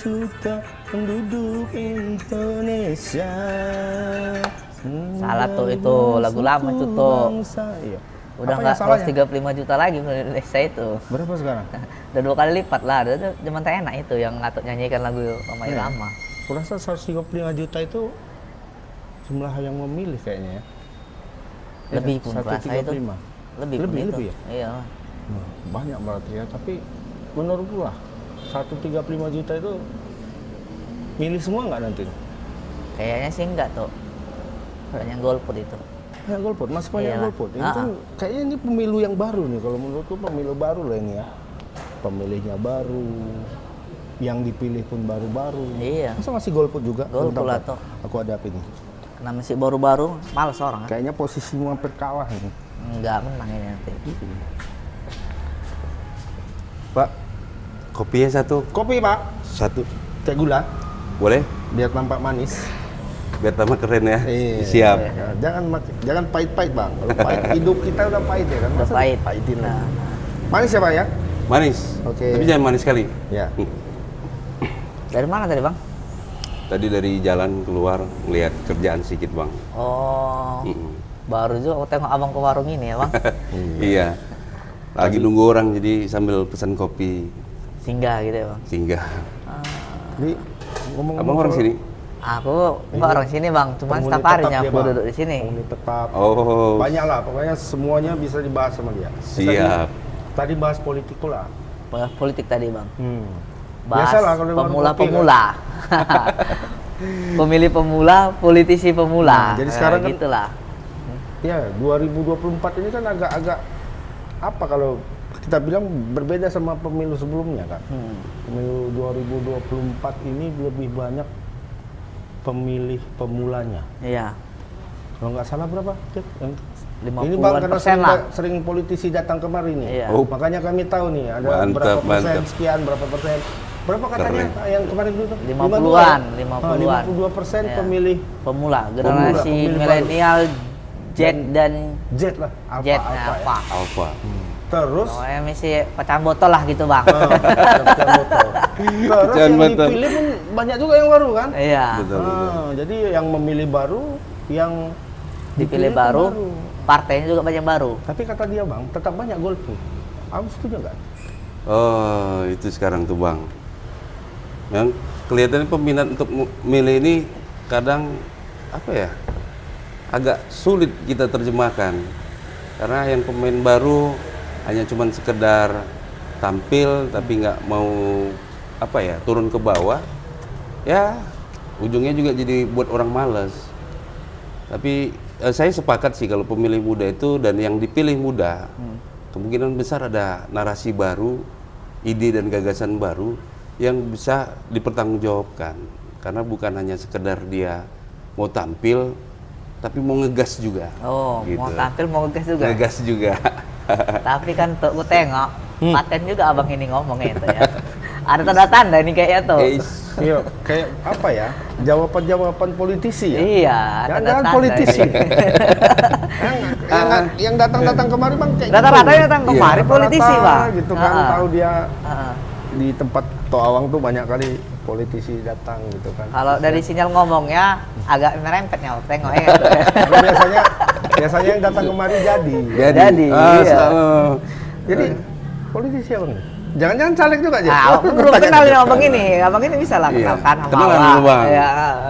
juta penduduk Indonesia. Salah tuh, itu lagu lama itu tuh. Iya. Udah Apa nggak yang salahnya? 35 juta lagi Indonesia itu. Berapa sekarang? Udah 2 kali lipat lah. Udah zaman enak itu yang ngatuk nyanyikan lagu Roma Irama. Kurasa 135 juta itu jumlah yang memilih kayaknya ya. Lebih pun kurasa itu. 135. Lebih pun itu. Lebih ya? Iya. Banyak berarti ya, tapi menurut gua 135 juta itu milih semua nggak nanti? Kayaknya sih enggak tuh. Banyak golput itu. Ya golput, masih banyak Iyalah. golput. Ini kan kayaknya ini pemilu yang baru nih, kalau menurutku pemilu baru lah ini ya. Pemilihnya baru, yang dipilih pun baru-baru. Iya. Masa masih golput juga? Golput Bentar, lah Pak. toh. Aku ada apa ini? Karena masih baru-baru, males orang kan? Kayaknya posisimu hampir kalah ini. Enggak menang ini nanti. Pak, kopinya satu. Kopi Pak, Satu. teh gula, Boleh? biar tampak manis. Biar tambah keren ya. Iya. Siap. Ya, jangan pahit-pahit Bang. Kalau pahit, hidup kita udah pahit ya kan. Udah Masa pahit. dipahitin Nah, lah. Manis ya Pak ya? Manis. Oke. Tapi jangan manis sekali. Ya. dari mana tadi bang? Tadi dari jalan keluar ngelihat kerjaan sedikit bang. Oh, Mm-mm. baru juga aku tengok abang ke warung ini ya bang. Iya. Lagi nunggu orang jadi sambil pesan kopi Singgah gitu ya bang. singgah. Jadi ngomong-ngomong Abang orang soal sini? Aku enggak orang sini bang, cuman penghuni setiap tetap harinya dia, aku Bang. duduk di sini. Penghuni tetap. Oh. Banyak lah, pokoknya semuanya bisa dibahas sama dia. Siap. Tadi bahas politik pula. Bahas politik tadi bang. Bahas Biasalah kalau di warung pemula-pemula. Pemilih pemula, politisi pemula. Nah, jadi sekarang kan- gitulah. Ya, 2024 ini kan agak-agak apa kalau kita bilang berbeda sama pemilu sebelumnya kan. Pemilu 2024 ini lebih banyak pemilih pemulanya. Iya. Kalau nggak salah berapa? Cik? Ini 50-an Bang karena persen lah. sering politisi datang kemari nih. Iya. Oh. Makanya kami tahu nih ada Mantap, berapa persen mantap. sekian, berapa persen. Berapa katanya yang kemarin dulu tuh? 50-an, 52% Iya. pemilih Pemula, generasi pemilih baru. milenial Z dan Z lah, Z Alpha ya. apa? Alfa. Terus Oh, emisi pecahan botol lah gitu bang. pecahan botol. Terus Pecahan yang botol. dipilih pun banyak juga yang baru kan? Iya. Betul, betul. Jadi yang memilih baru, yang Dipilih pun baru, partainya juga banyak baru. Tapi kata dia Bang, tetap banyak golput. Aku setuju nggak? Oh, itu sekarang tuh bang. Yang kelihatannya peminat untuk milih ini kadang apa ya, agak sulit kita terjemahkan karena yang pemain baru hanya cuman sekedar tampil tapi nggak mau apa ya turun ke bawah, ya ujungnya juga jadi buat orang malas. Tapi saya sepakat sih kalau pemilih muda itu dan yang dipilih muda kemungkinan besar ada narasi baru, ide dan gagasan baru yang bisa dipertanggungjawabkan karena bukan hanya sekedar dia mau tampil tapi mau ngegas juga. Oh, Gitu. mau tampil mau ngegas juga. Ngegas juga. Tapi kan tuh gue tengok, paten juga abang ini ngomongnya itu ya. Ada tanda-tanda nih kayaknya tuh. Iya, kayak apa ya? Jawaban-jawaban politisi ya. Iya, Jangan tanda-tanda politisi. ini. yang datang-datang kemari Bang kayak Rata-rata gitu. yang datang kemari Iya, politisi rata-rata bang. gitu kan, tahu dia Heeh. di tempat Toawang tuh banyak kali politisi datang gitu kan. Kalau dari sinyal ngomongnya agak merempetnya, tengoknya. Tapi biasanya yang datang kemari jadi. Jadi, iya. Jadi politisi apa nih? Jangan-jangan caleg juga aja. Nah, aku belum kenal nih abang ini. Abang ini bisa lah Iya. kenalkan sama Kenalan awak. dulu bang. Ya.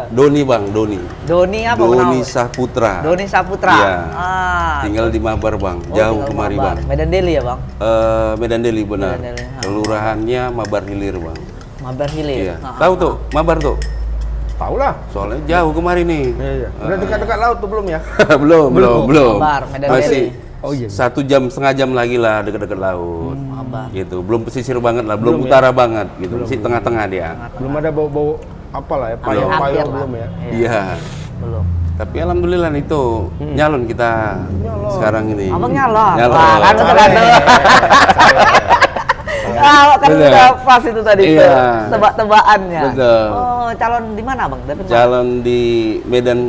Doni bang, Doni. Doni apa Doni kenal? Saputra. Doni Saputra. Iya. Ah. Tinggal di Mabar bang, Oh, jauh tinggal kemari Mabar. bang. Medan Deli ya bang? Medan Deli benar. Medan Deli, ha. Kelurahannya Mabar Hilir bang. Mabar Hilir. Iya. Ah, Tahu ah, tuh, Mabar tuh. Tahu lah. Soalnya jauh kemari nih. Iya. Udah dekat-dekat laut tuh belum ya? belum. Mabar, Medan Masih Deli. Oh iya. 1,5 jam lagi lah dekat-dekat laut. Mabar. Gitu. Belum pesisir banget lah, belum Belum ya? utara banget gitu. Masih tengah-tengah dia. Belum ada bau-bau apalah ya, Hampir payung-payung lah. belum ya. Iya. Belum. Tapi alhamdulillah itu nyalon kita sekarang ini. Abang nyalon? Nyalon. Wah, kan betul-betul. Kan Bener. udah pas itu tadi Iya. tuh, tebak-tebakannya. Betul. Oh, calon di mana Bang? Dapil mana? Calon di Medan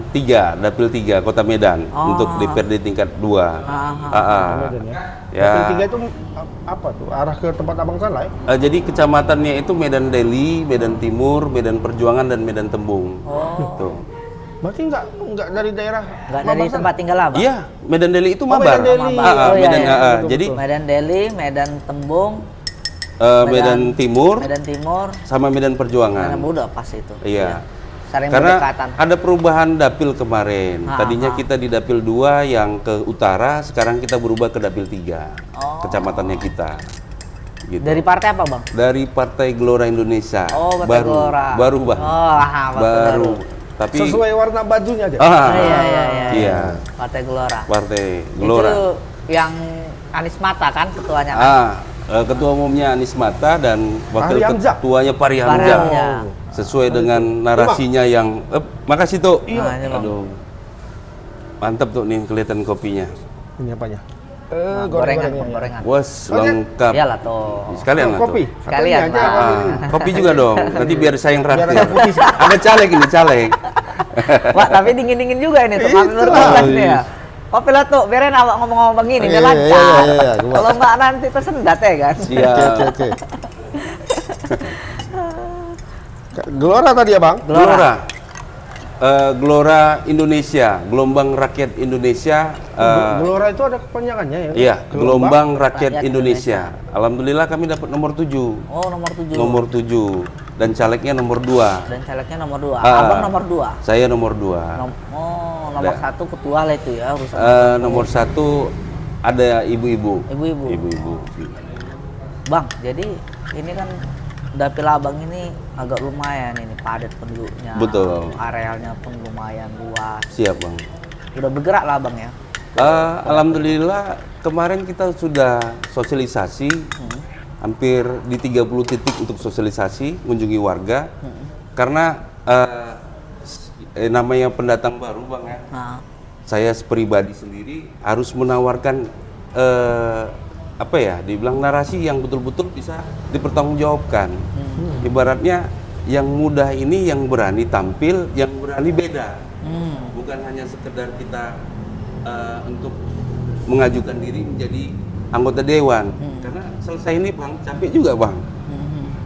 3, Dapil 3, Kota Medan Oh. untuk DPRD tingkat 2. Medan ya. Ya. Dapil 3 itu apa tuh? Arah ke tempat Abang Salah ya? Jadi kecamatannya itu Medan Deli, Medan Timur, Medan Perjuangan dan Medan Tembung. Oh. Gitu. Berarti nggak dari daerah Nggak dari Abang Salah? tempat tinggal Abang? Iya, Medan Deli itu Oh, Mabar. Medan Deli. Ah, Oh, iya, Medan, iya. Betul, jadi Medan Deli, Medan Tembung, Medan Timur Medan Timur, sama Medan Perjuangan. Medan Buda pas itu. Iya. Saling Karena berdekatan. ada perubahan dapil kemarin. Ah, Tadinya ah. kita di dapil 2 yang ke utara, sekarang kita berubah ke dapil 3. Oh. Kecamatannya kita. Gitu. Dari partai apa Bang? Dari Partai Gelora Indonesia. Oh, Partai baru, Gelora. baru Bang. Oh, baru. Tapi Sesuai warna bajunya aja. Iya. Partai Gelora. Partai Gelora. Itu yang Anies Mata kan ketuanya kan? Ketua umumnya Anies Mata dan wakil Fahri Hamzah. ketuanya Fahri Fahri Hamzah. Hamzah. Sesuai dengan narasinya yang makasih tuh. Nah, ini, Bang. Aduh. Mantap tuh nih kelihatan kopinya. Ini apanya? Gorengan, Goreng-gorengannya. Bang, gorengan. Was Oh, iya. lengkap. Iyalah tuh. Sekalian lah Kopi. tuh. Sekalian, Satunya aja, Bang. Bang. Kopi juga dong. Nanti biar saya yang Biar traktir. agak putih. Ada caleg ini, caleg. Wah, tapi dingin-dingin juga ini tuh. Kami Itulah. bertugas nih ya. Kopi lah tuh, biarin Abang ngomong-ngomong begini, biar Iya, lancar. iya, iya. Kalau enggak nanti tersendat ya kan? Siap. Oke. Gelora tadi ya Bang? Gelora. Gelora Indonesia, Gelombang Rakyat Indonesia. Gelora itu ada kepanjangannya ya? Iya, Gelombang Rakyat Rakyat Indonesia. Alhamdulillah kami dapat nomor 7. Oh, nomor 7. Nomor 7 dan calegnya nomor 2. Dan calegnya nomor 2. Ah. Abang nomor 2. Saya nomor 2. Nomor 1 ketua lah itu ya urusan. Nomor 1 ada ibu-ibu. Ibu-ibu. Ibu-ibu. Bang, jadi ini kan dapil Abang ini agak lumayan ini padat penduduknya. Betul. Arealnya pun lumayan luas. Siap, Bang. Udah bergerak lah Bang ya. Alhamdulillah kemarin kita sudah sosialisasi hampir di 30 titik untuk sosialisasi mengunjungi warga karena namanya pendatang baru Bang ya. Nah, Saya pribadi sendiri harus menawarkan apa ya, dibilang narasi yang betul-betul bisa dipertanggungjawabkan. Ibaratnya yang muda ini yang berani tampil, yang berani beda. Bukan hanya sekedar kita untuk mengajukan diri menjadi anggota dewan. Karena selesai ini Bang, capek juga Bang.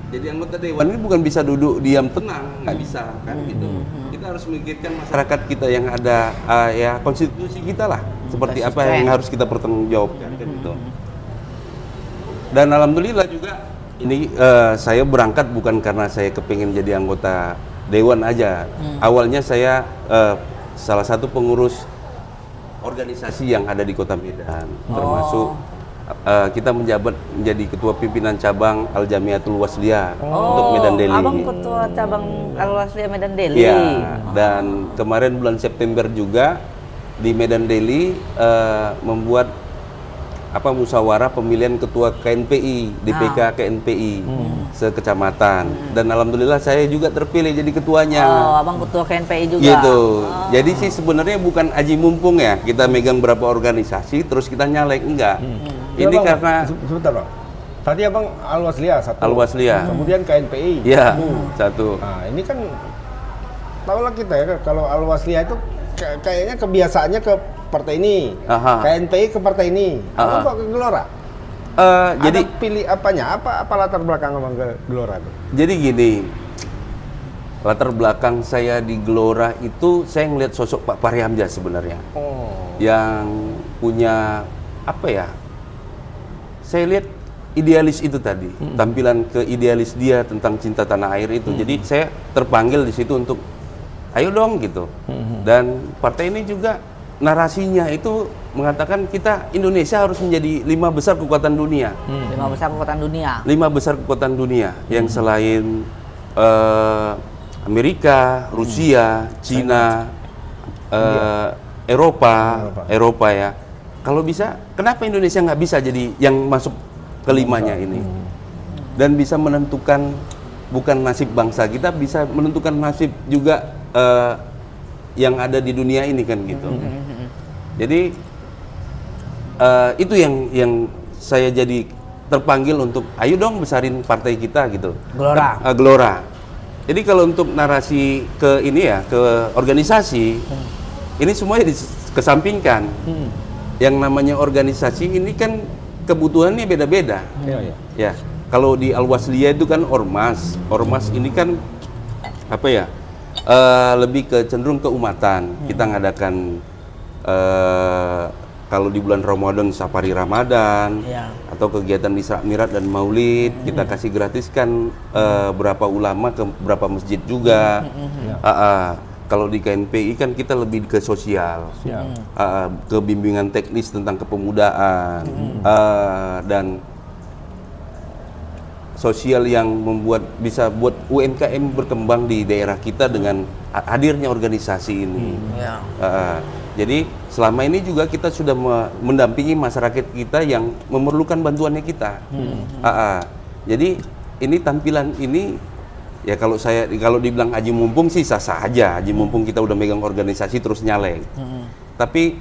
Jadi anggota dewan ini bukan bisa duduk diam tenang, nggak bisa kan gitu. Kita harus memikirkan masyarakat kita yang ada, ya konstitusi kita lah, seperti apa yang harus kita pertanggungjawabkan kan gitu. Dan alhamdulillah juga ini saya berangkat bukan karena saya kepingin jadi anggota dewan aja. Awalnya saya salah satu pengurus organisasi yang ada di Kota Medan, termasuk kita menjabat menjadi ketua pimpinan cabang Al Jamiatul Wasliyah untuk Medan Deli. Abang ketua cabang Al Wasliyah Medan Deli. Iya. Dan kemarin bulan September juga di Medan Deli membuat musyawarah pemilihan ketua KNPI, DPK KNPI sekecamatan. Dan alhamdulillah saya juga terpilih jadi ketuanya. Oh, Abang ketua KNPI juga. Gitu. Jadi sih sebenarnya bukan aji mumpung ya, kita megang berapa organisasi terus kita nyalek, enggak. Ini Ya, Bang, karena sebentar Bang. Tadi Abang Al Wasliyah satu. Al Wasliyah. Kemudian KNPI. Ya, satu. Nah, ini kan tahulah kita ya kalau Al Wasliyah itu kayaknya kebiasaannya ke partai ini. Aha. KNPI ke partai ini. Abang Aha. kok ke Gelora? Jadi Ada pilih apanya? Apa latar belakang Abang ke Gelora itu? Jadi gini, latar belakang saya di Gelora itu saya ngelihat sosok Pak Fahri Hamzah sebenarnya, yang punya apa ya? Saya lihat idealis itu tadi, tampilan ke idealis dia tentang cinta tanah air itu. Jadi saya terpanggil di situ untuk, ayo dong gitu. Dan partai ini juga narasinya itu mengatakan kita Indonesia harus menjadi 5 besar kekuatan dunia. 5 besar kekuatan dunia. 5 besar kekuatan dunia yang selain Amerika, Rusia, Cina, Eropa ya. Kalau bisa, kenapa Indonesia nggak bisa jadi yang masuk kelimanya ini? Dan bisa menentukan bukan nasib bangsa kita, bisa menentukan nasib juga yang ada di dunia ini kan gitu. Jadi itu yang saya jadi terpanggil untuk ayo dong besarin partai kita gitu. Gelora. Gelora. Jadi kalau untuk narasi ke ini ya, ke organisasi, ini semuanya dikesampingkan. Yang namanya organisasi ini kan kebutuhannya beda-beda. Iya. Ya, kalau di Al-Wasliyah itu kan ormas. Ormas ini kan apa ya? Lebih ke cenderung keumatan. Kita ngadakan kalau di bulan Ramadan safari Ramadan, Iya. atau kegiatan Isra Mi'raj dan Maulid, kita kasih gratiskan berapa ulama ke berapa masjid juga. Kalau di KNPI kan kita lebih ke sosial, ke bimbingan teknis tentang kepemudaan, dan sosial yang membuat bisa buat UMKM berkembang di daerah kita dengan hadirnya organisasi ini. Iya. Jadi selama ini juga kita sudah mendampingi masyarakat kita yang memerlukan bantuannya kita. Jadi ini tampilan ini ya kalau dibilang aji mumpung sih sah-sah aja. Aji mumpung kita udah megang organisasi terus nyalek. Tapi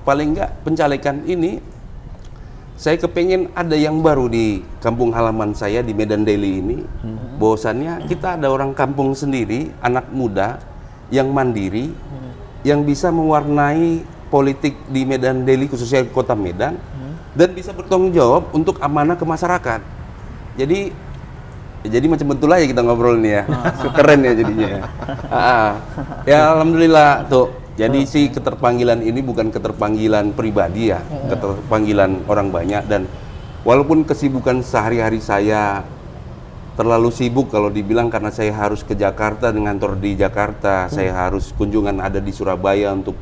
paling enggak pencalekan ini saya kepengen ada yang baru di kampung halaman saya di Medan Daily ini. Bahwasannya kita ada orang kampung sendiri, anak muda yang mandiri, yang bisa mewarnai politik di Medan Daily khususnya di Kota Medan, dan bisa bertanggung jawab untuk amanah ke masyarakat. Jadi macam betul aja kita ngobrol nih ya. Keren ya jadinya ya. Ya alhamdulillah tuh. Jadi sih keterpanggilan ini bukan keterpanggilan pribadi ya, keterpanggilan orang banyak. Dan walaupun kesibukan sehari-hari saya terlalu sibuk kalau dibilang karena saya harus ke Jakarta dengan kantor di Jakarta, saya harus kunjungan ada di Surabaya untuk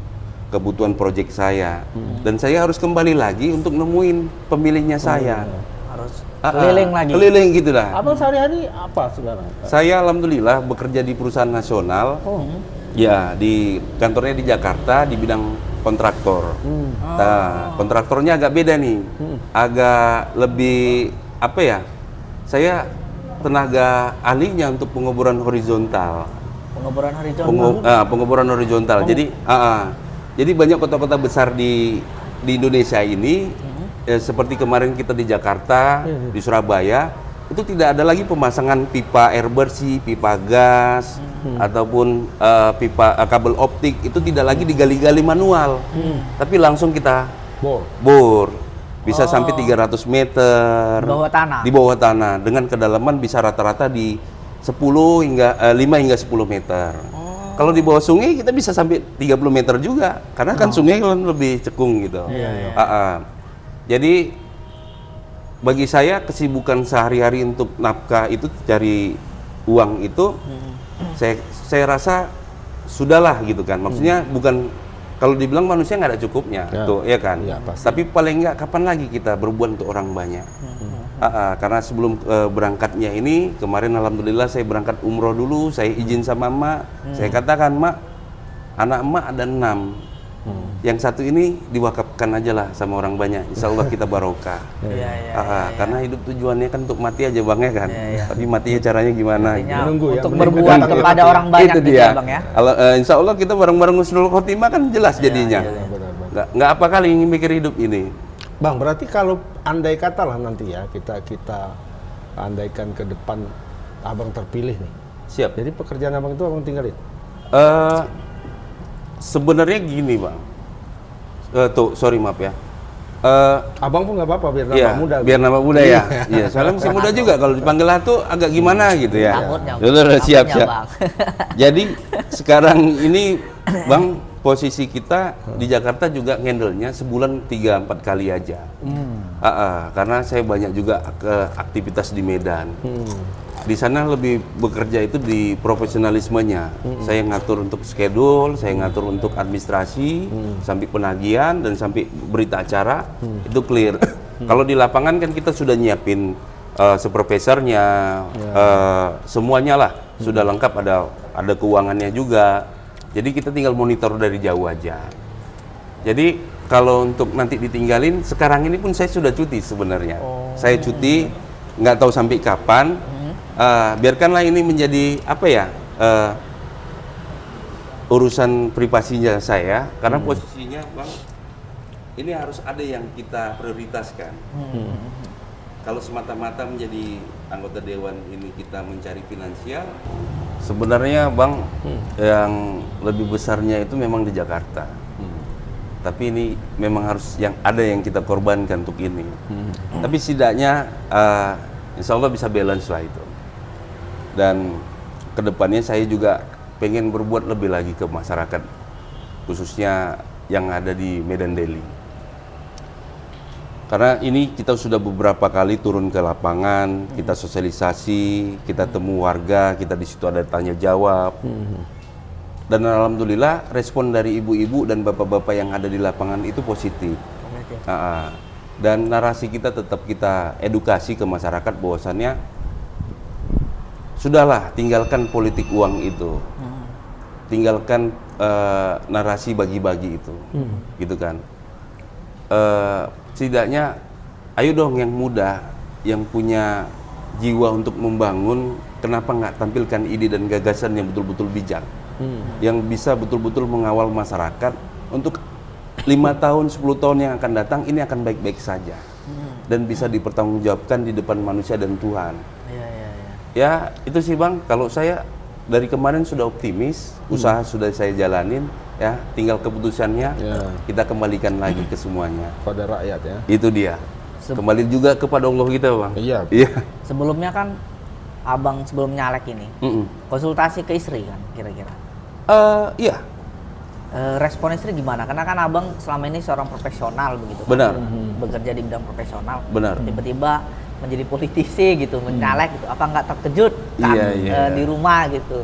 kebutuhan proyek saya, dan saya harus kembali lagi untuk nemuin pemilihnya saya. Harus keliling lagi. Keliling gitulah. Abang sehari-hari apa sekarang? Saya alhamdulillah bekerja di perusahaan nasional, ya di kantornya di Jakarta di bidang kontraktor. Nah, kontraktornya agak beda nih, agak lebih apa ya? Saya tenaga ahlinya untuk penguburan horizontal. Penguburan horizontal. Penguburan horizontal. Jadi banyak kota-kota besar di Indonesia ini, seperti kemarin kita di Jakarta, di Surabaya, itu tidak ada lagi pemasangan pipa air bersih, pipa gas, ataupun pipa kabel optik, itu tidak lagi digali-gali manual, tapi langsung kita bor. Bisa sampai 300 meter Di bawah tanah. dengan kedalaman bisa rata-rata di 5 hingga 10 meter. Kalau di bawah sungai kita bisa sampai 30 meter juga, karena kan sungai kan lebih cekung gitu. Jadi bagi saya kesibukan sehari-hari untuk nafkah itu, cari uang itu, saya rasa sudahlah gitu kan. Maksudnya bukan, kalau dibilang manusia nggak ada cukupnya, tuh ya kan. Tapi paling nggak kapan lagi kita berbuat untuk orang banyak. Karena sebelum berangkatnya ini kemarin alhamdulillah saya berangkat umroh dulu, saya izin sama emak, saya katakan emak, anak emak ada 6, yang satu ini diwakafkan aja lah sama orang banyak, insya Allah kita barokah. Karena hidup tujuannya kan untuk mati aja bang ya kan, tapi matinya caranya gimana? Untuk berbuat kepada orang banyak itu gitu dia. ya bang ya. Insya Allah kita bareng-bareng husnul khotimah kan jelas jadinya. Nggak apa kali ingin mikir hidup ini. Bang, berarti kalau andai kata lah nanti ya kita andaikan ke depan abang terpilih nih. Siap. Jadi pekerjaan abang itu abang tinggalin? Sebenarnya gini bang. Sorry maaf ya. Abang pun nggak apa-apa biar Iya, nama muda. biar nama muda ya. Iya, soalnya masih muda juga, kalau dipanggil Atu agak gimana gitu ya. Siap. Jadi sekarang ini bang, posisi kita di Jakarta juga ngendalnya sebulan 3-4 kali aja. Karena saya banyak juga aktivitas di Medan. Di sana lebih bekerja itu di profesionalismenya. Saya ngatur untuk schedule, saya ngatur untuk administrasi, sampai penagihan dan sampai berita acara, itu clear. Kalau di lapangan kan kita sudah nyiapin supervisornya, semuanya lah sudah lengkap, ada keuangannya juga. Jadi kita tinggal monitor dari jauh aja. Jadi kalau untuk nanti ditinggalin, sekarang ini pun saya sudah cuti sebenarnya. Saya cuti, nggak tahu sampai kapan. Biarkanlah ini menjadi apa ya, urusan privasinya saya, karena posisinya bang, ini harus ada yang kita prioritaskan. kalau semata-mata menjadi anggota dewan ini kita mencari finansial, sebenarnya Bang, yang lebih besarnya itu memang di Jakarta. Tapi ini memang harus ada yang kita korbankan untuk ini. Tapi setidaknya insya Allah bisa balance lah itu. Dan kedepannya saya juga pengen berbuat lebih lagi ke masyarakat, khususnya yang ada di Medan Deli. Karena ini kita sudah beberapa kali turun ke lapangan, kita sosialisasi, kita temu warga, kita di situ ada tanya jawab. Dan alhamdulillah respon dari ibu-ibu dan bapak-bapak yang ada di lapangan itu positif. Dan narasi kita tetap kita edukasi ke masyarakat bahwasannya sudahlah, tinggalkan politik uang itu, tinggalkan narasi bagi-bagi itu, gitu kan. Setidaknya ayo dong yang muda, yang punya jiwa untuk membangun, kenapa nggak tampilkan ide dan gagasan yang betul-betul bijak, yang bisa betul-betul mengawal masyarakat untuk 5 tahun, 10 tahun yang akan datang, ini akan baik-baik saja, dan bisa dipertanggungjawabkan di depan manusia dan Tuhan. Ya itu sih Bang, kalau saya dari kemarin sudah optimis, usaha sudah saya jalanin, ya tinggal keputusannya kita kembalikan lagi ke semuanya pada rakyat ya. Itu dia. Kembali juga kepada Allah kita Bang. Iya. Sebelumnya kan Abang sebelum nyalek ini konsultasi ke istri kan kira-kira. Iya. Respon istri gimana? Karena kan Abang selama ini seorang profesional begitu. Benar. Kan? Bekerja di bidang profesional. Benar. Tiba-tiba menjadi politisi gitu, menyalek gitu. Apa nggak terkejut kan di rumah gitu?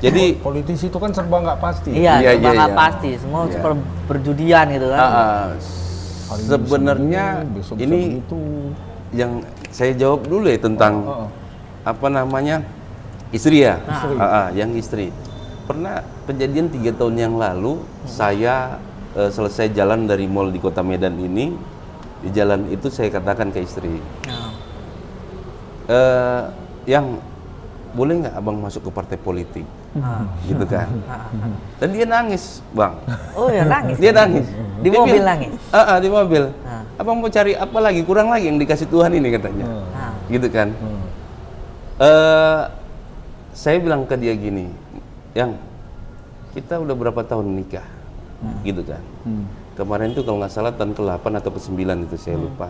Jadi politisi itu kan serba nggak pasti. Iya, serba nggak pasti. Semua seperti perjudian gitu kan. Sebenarnya ini yang saya jawab dulu ya tentang apa namanya istri ya. Yang istri. Pernah kejadian 3 tahun yang lalu saya selesai jalan dari mall di Kota Medan ini, di jalan itu saya katakan ke istri, yang boleh nggak abang masuk ke partai politik, gitu kan? Dan dia nangis Bang. Oh ya nangis. Dia nangis. Di Dia mobil bilang, nangis. Di mobil. Abang mau cari apa lagi? Kurang lagi yang dikasih Tuhan ini katanya, gitu kan? Saya bilang ke dia gini, yang kita udah berapa tahun nikah, gitu kan? Kemarin itu kalau nggak salah tahun ke-8 atau ke-9 itu saya lupa.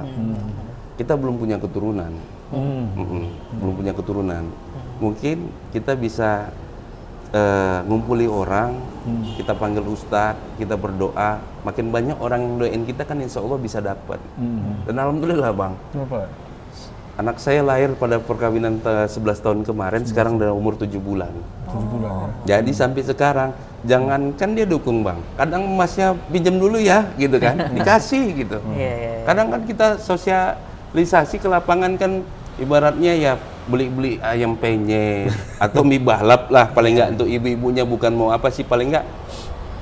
Kita belum punya keturunan, belum punya keturunan. Mungkin kita bisa ngumpuli orang, kita panggil ustadz, kita berdoa, makin banyak orang yang doain kita kan insya Allah bisa dapat. Dan alhamdulillah Bang, anak saya lahir pada perkawinan 11 tahun kemarin, sekarang udah umur 7 bulan. 7 bulan ya. Jadi sampai sekarang, jangankan dia dukung Bang, kadang emasnya pinjam dulu ya, gitu kan, dikasih gitu. Kadang kan kita sosialisasi ke lapangan kan, ibaratnya ya beli-beli ayam penyet atau mie balap lah paling nggak untuk ibu-ibunya, bukan mau apa sih, paling nggak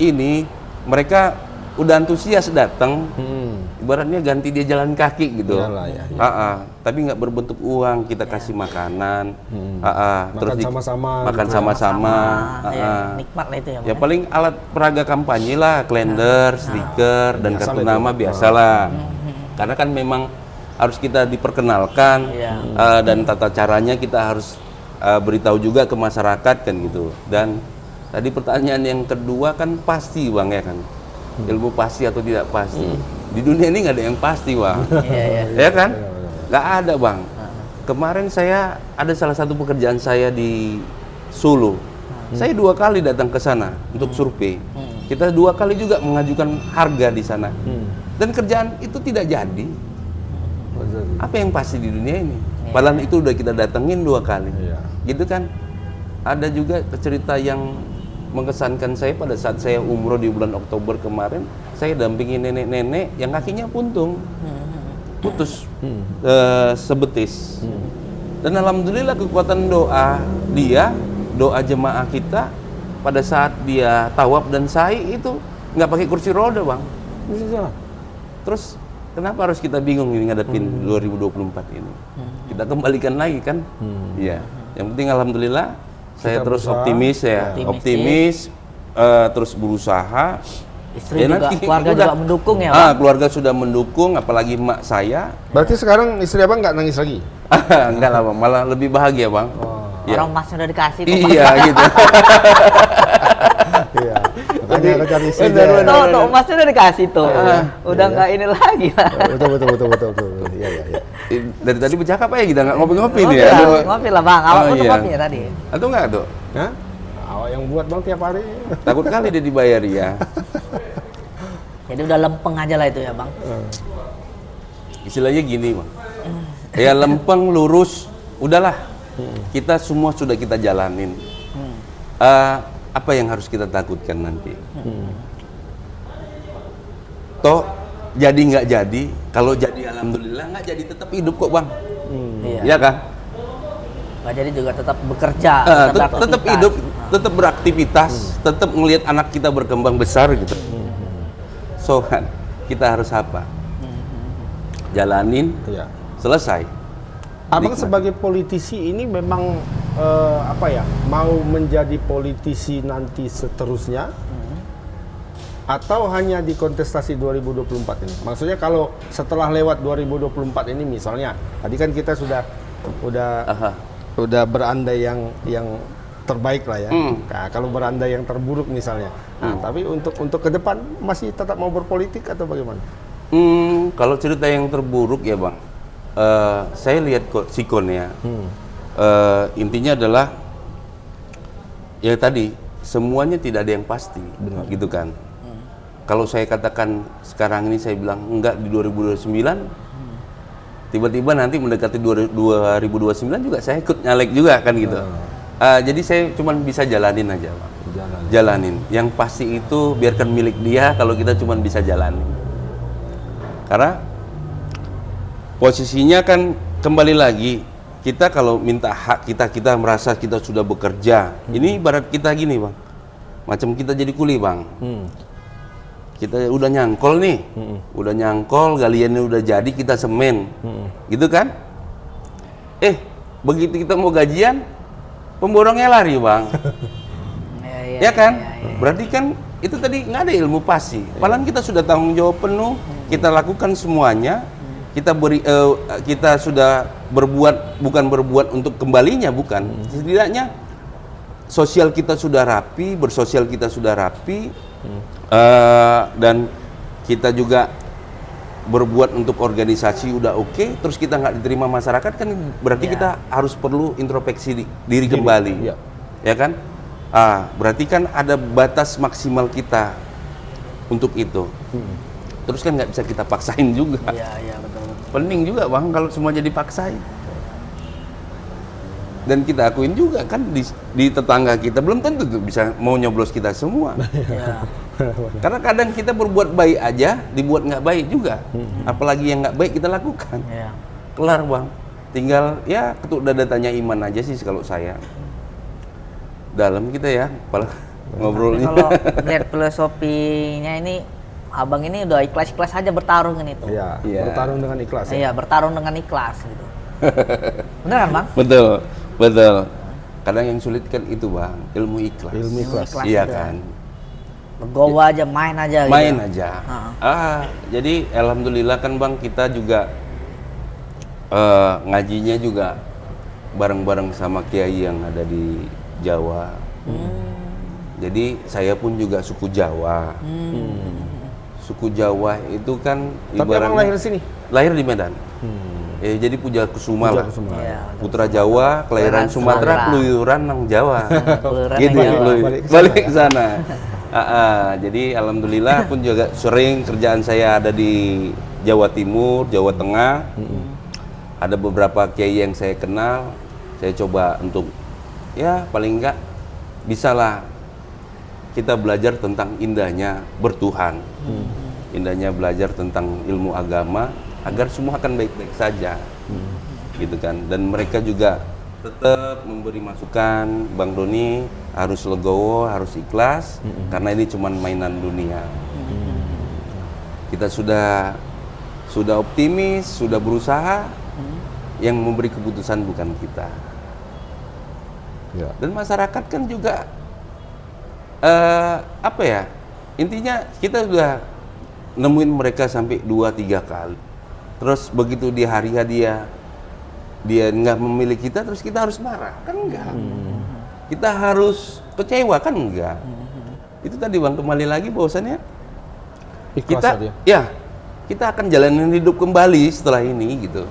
ini mereka udah antusias datang, ibaratnya ganti dia jalan kaki gitu. Tapi nggak berbentuk uang, kita kasih makanan, terus makan sama-sama, nikmat lah itu ya. Ya paling alat peraga kampanye lah, kalender, stiker, dan kartu nama biasalah. Karena kan memang harus kita diperkenalkan, dan tata caranya kita harus beritahu juga ke masyarakat kan gitu. Dan tadi pertanyaan yang kedua kan pasti Bang ya kan, ilmu pasti atau tidak pasti. Di dunia ini nggak ada yang pasti Bang, ya kan? Nggak ada Bang. Kemarin saya ada salah satu pekerjaan saya di Solo. Saya 2 kali datang ke sana untuk survei. Kita 2 kali juga mengajukan harga di sana. Dan kerjaan itu tidak jadi. Apa yang pasti di dunia ini? Padahal itu udah kita datengin 2 kali, gitu kan? Ada juga cerita yang mengesankan saya pada saat saya umroh di bulan Oktober kemarin. Saya dampingi nenek-nenek yang kakinya puntung, putus sebetis. Dan alhamdulillah kekuatan doa dia, doa jemaah kita pada saat dia tawaf dan sa'i itu nggak pakai kursi roda Bang. Terus kenapa harus kita bingung ini ngadepin 2024 ini? Kita kembalikan lagi kan? Iya. Yang penting alhamdulillah saya terus optimis ya, optimis, terus berusaha Istri Ya, juga, nanti keluarga udah. juga mendukung ya, Bang? Keluarga sudah mendukung, apalagi emak saya. Berarti sekarang istri abang nggak nangis lagi? Enggak lah bang, malah lebih bahagia bang. Ya. Orang emasnya udah dikasih kok, Bang. Iya gitu. Iya. Makanya aku cari istri. Benar, aja. benar. Tuh, emasnya udah dikasih tuh. Udah nggak ini lagi lah. Betul. Iya. Dari tadi bercakap aja kita nggak ngopi-ngopi nih Ngopi ya. lah, ngopi lah, Bang. Awak Oh, udah iya. ngopi ya tadi? Atau enggak tuh? Hah? Awak yang buat bang tiap hari. Takut kali dia dibayar ya. Jadi udah lempeng aja lah itu ya, Bang. Istilahnya gini bang. Ya lempeng, lurus, udahlah. Kita semua sudah kita jalanin. Apa yang harus kita takutkan nanti? Toh jadi nggak jadi, kalau jadi alhamdulillah, nggak jadi tetap hidup kok bang. Iya. Iya kan? Nggak jadi juga tetap bekerja, Tetap beraktivitas. hidup, tetap beraktivitas, tetap ngelihat anak kita berkembang besar gitu. So kan, kita harus apa? Jalanin, Iya. selesai. Abang Nikmat. sebagai politisi ini memang mau menjadi politisi nanti seterusnya atau hanya di kontestasi 2024 ini? Maksudnya kalau setelah lewat 2024 ini misalnya, tadi kan kita udah berandai yang terbaik lah ya. Nah, kalau berandai yang terburuk misalnya. Nah, tapi untuk ke depan masih tetap mau berpolitik atau bagaimana? Kalau cerita yang terburuk ya bang, saya lihat kok sikonnya. Intinya adalah ya tadi semuanya tidak ada yang pasti, gitu kan. Kalau saya katakan sekarang ini saya bilang enggak di 2029, tiba-tiba nanti mendekati 2029 juga saya ikut nyalek juga kan gitu. Jadi saya cuma bisa jalanin aja bang. Jalanin. Yang pasti itu biarkan milik dia kalau kita cuma bisa jalanin. Karena posisinya kan kembali lagi, kita kalau minta hak kita merasa kita sudah bekerja. Ini ibarat kita gini bang, macam kita jadi kuli bang. Kita udah nyangkol nih, udah nyangkol, galiannya udah jadi, kita semen, gitu kan? Begitu kita mau gajian, pemborongnya lari bang. Ya kan? Berarti kan itu tadi nggak ada ilmu pasti. Padahal kita sudah tanggung jawab penuh, kita lakukan semuanya, kita sudah bukan berbuat untuk kembalinya, bukan. Setidaknya sosial kita sudah rapi, bersosial kita sudah rapi, dan kita juga berbuat untuk organisasi udah oke, terus kita nggak diterima masyarakat kan berarti kita harus perlu introspeksi diri kembali, ya kan? Berarti kan ada batas maksimal kita untuk itu. Terus kan nggak bisa kita paksain juga. Iya, betul. Pening juga bang kalau semuanya dipaksain. Dan kita akuin juga kan di tetangga kita belum tentu tuh bisa mau nyoblos kita semua. Iya. Karena kadang kita berbuat baik aja dibuat nggak baik juga. Apalagi yang nggak baik kita lakukan. Iya. Kelar bang. Tinggal ya ketuk dada tanya iman aja sih kalau saya. Dalam kita ya, ngobrolnya. Kalau lihat filosofinya ini, abang ini udah ikhlas-ikhlas aja bertarung kan itu. Iya, Iya. bertarung dengan ikhlas. Ya? Iya, bertarung dengan ikhlas gitu. Bener kan, Bang? Betul. Kadang yang sulit kan itu bang, ilmu ikhlas. Ilmu ikhlas. Iya juga. kan. Legowo aja, main aja gitu. Main aja. Heeh. Jadi alhamdulillah kan bang kita juga ngajinya juga bareng-bareng sama kiai yang ada di Jawa. Jadi saya pun juga suku Jawa. Suku Jawa itu kan Tapi abang lahir di sini? lahir di Medan. Jadi Puja Kusuma lah. Iya, Putra Jawa, kelahiran Sumatera, keluyuran nang Jawa. Keluyuran Gitu nang ya, Jawa. balik ke sana. Jadi alhamdulillah pun juga sering kerjaan saya ada di Jawa Timur, Jawa Tengah. Ada beberapa kiai yang saya kenal, saya coba untuk ya paling enggak bisalah kita belajar tentang indahnya bertuhan, indahnya belajar tentang ilmu agama agar semua akan baik-baik saja, gitu kan. Dan mereka juga tetap memberi masukan, Bang Doni harus legowo, harus ikhlas, karena ini cuma mainan dunia. Kita sudah optimis, sudah berusaha, yang memberi keputusan bukan kita. Ya. Dan masyarakat kan juga intinya kita sudah nemuin mereka sampai 2-3 kali. Terus begitu di hari dia nggak memilih kita, terus kita harus marah kan enggak? Kita harus kecewa kan enggak? Itu tadi Bang, kembali lagi bahwasannya Ikhlas kita tadi. ya kita akan jalanin hidup kembali setelah ini gitu.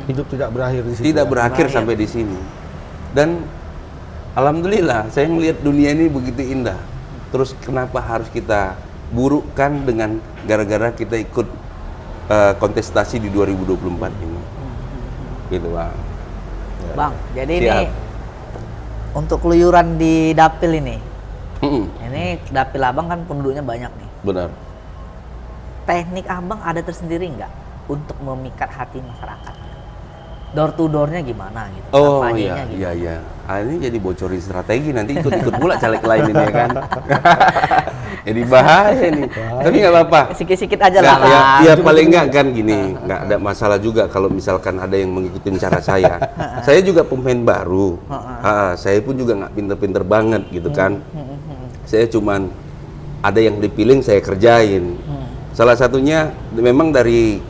Hidup tidak berakhir di situ. Tidak ya? berakhir sampai di sini. Dan alhamdulillah saya melihat dunia ini begitu indah. Terus kenapa harus kita burukkan dengan gara-gara kita ikut kontestasi di 2024 ini? Gitu Bang. Bang, jadi Siap. ini untuk keluyuran di dapil ini. Mm-mm, Ini dapil Abang kan penduduknya banyak nih. benar. Teknik Abang ada tersendiri nggak untuk memikat hati masyarakat? Door to door-nya gimana gitu? Oh Kampanyenya iya, iya. Ah, ini jadi bocorin strategi, nanti ikut-ikut pula caleg lain ini ya kan. Jadi bahaya nih. Tapi nggak apa-apa. Sikit-sikit aja Nggak, lah, ya, Bang. ya paling nggak kan gini, nggak ada masalah juga kalau misalkan ada yang mengikuti cara saya. Saya juga pemain baru. Saya pun juga nggak pinter-pinter banget gitu kan. Saya cuman ada yang dipilih saya kerjain. Salah satunya memang dari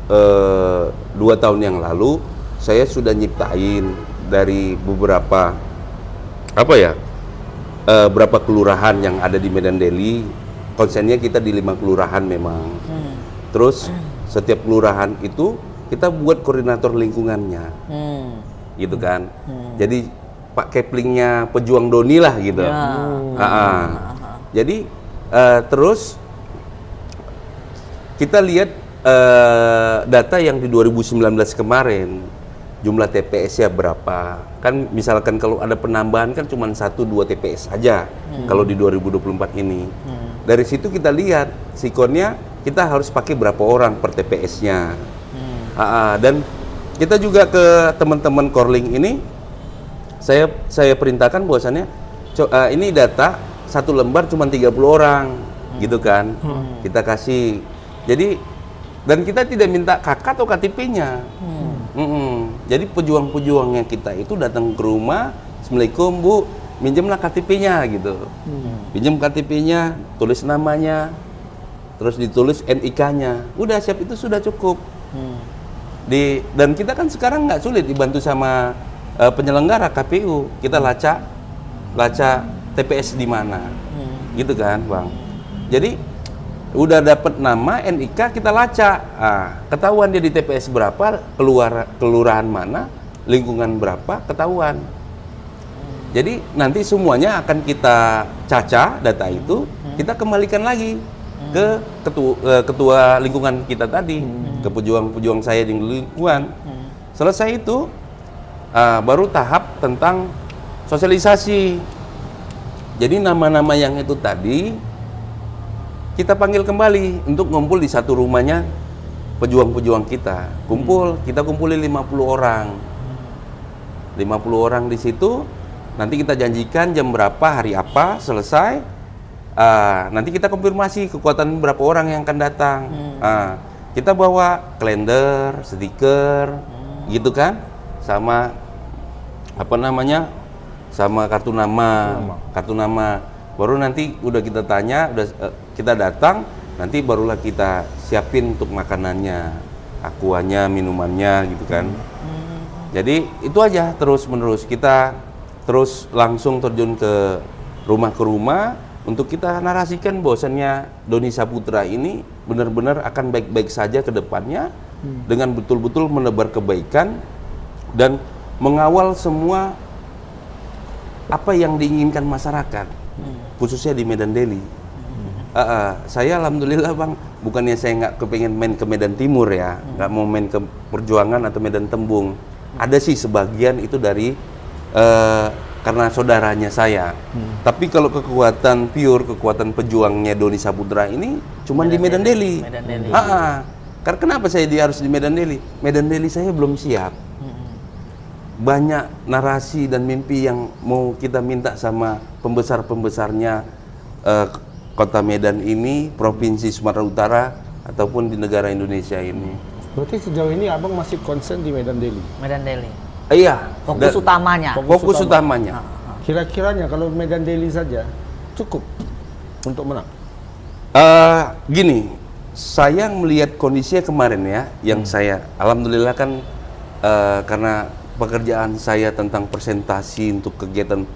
2 tahun yang lalu saya sudah nyiptain dari beberapa berapa kelurahan yang ada di Medan Deli. Konsennya kita di 5 kelurahan memang. Terus setiap kelurahan itu kita buat koordinator lingkungannya, gitu kan. Jadi Pak Keplingnya pejuang Doni lah gitu. Jadi terus kita lihat data yang di 2019 kemarin, jumlah TPS-nya berapa. Kan misalkan kalau ada penambahan kan cuma 1-2 TPS saja kalau di 2024 ini. Dari situ kita lihat sikonnya kita harus pakai berapa orang per TPS-nya. Dan kita juga ke teman-teman Korling ini, saya perintahkan bahwasannya ini data 1 lembar cuma 30 orang, gitu kan. Kita kasih. Jadi dan kita tidak minta KK atau KTP-nya. Jadi pejuang-pejuangnya kita itu datang ke rumah, Assalamualaikum Bu, minjemlah KTP-nya gitu. Pinjam KTP-nya, tulis namanya, terus ditulis NIK-nya. Udah siap, itu sudah cukup. Dan kita kan sekarang nggak sulit dibantu sama penyelenggara KPU. Kita lacak TPS di mana, gitu kan Bang. Jadi udah dapat nama NIK, kita lacak, ketahuan dia di TPS berapa, kelurahan mana, lingkungan berapa, ketahuan. Jadi nanti semuanya akan kita caca data itu, kita kembalikan lagi ke ketua lingkungan kita tadi, ke pejuang-pejuang saya di lingkungan. Selesai itu baru tahap tentang sosialisasi. Jadi nama-nama yang itu tadi kita panggil kembali untuk ngumpul di satu rumahnya pejuang-pejuang kita. Kita kumpulin 50 orang. 50 orang di situ, nanti kita janjikan jam berapa, hari apa, selesai. Nanti kita konfirmasi kekuatan berapa orang yang akan datang. Kita bawa kalender, stiker, gitu kan, sama sama kartu nama. Baru nanti udah kita tanya, kita datang, nanti barulah kita siapin untuk makanannya, aquanya, minumannya, gitu kan. Jadi itu aja terus-menerus kita terus langsung terjun ke rumah untuk kita narasikan bahwasannya Doni Saputra ini benar-benar akan baik-baik saja ke depannya dengan betul-betul menebar kebaikan dan mengawal semua apa yang diinginkan masyarakat. Khususnya di Medan Deli. Saya alhamdulillah Bang, bukannya saya nggak kepengen main ke Medan Timur ya, nggak mau main ke Perjuangan atau Medan Tembung. Ada sih sebagian itu dari karena saudaranya saya. Tapi kalau kekuatan pejuangnya Doni Saputra ini cuma di Medan Deli. Karena kenapa saya harus di Medan Deli? Medan Deli saya belum siap. Banyak narasi dan mimpi yang mau kita minta sama pembesar-pembesarnya kota Medan ini, provinsi Sumatera Utara ataupun di negara Indonesia ini. Berarti sejauh ini Abang masih konsen di Medan Deli? Medan Deli. Iya. Fokus utamanya. Fokus utamanya. Kira-kiranya kalau Medan Deli saja cukup untuk menang? Gini, saya melihat kondisinya kemarin ya, yang saya alhamdulillah kan karena pekerjaan saya tentang presentasi untuk kegiatan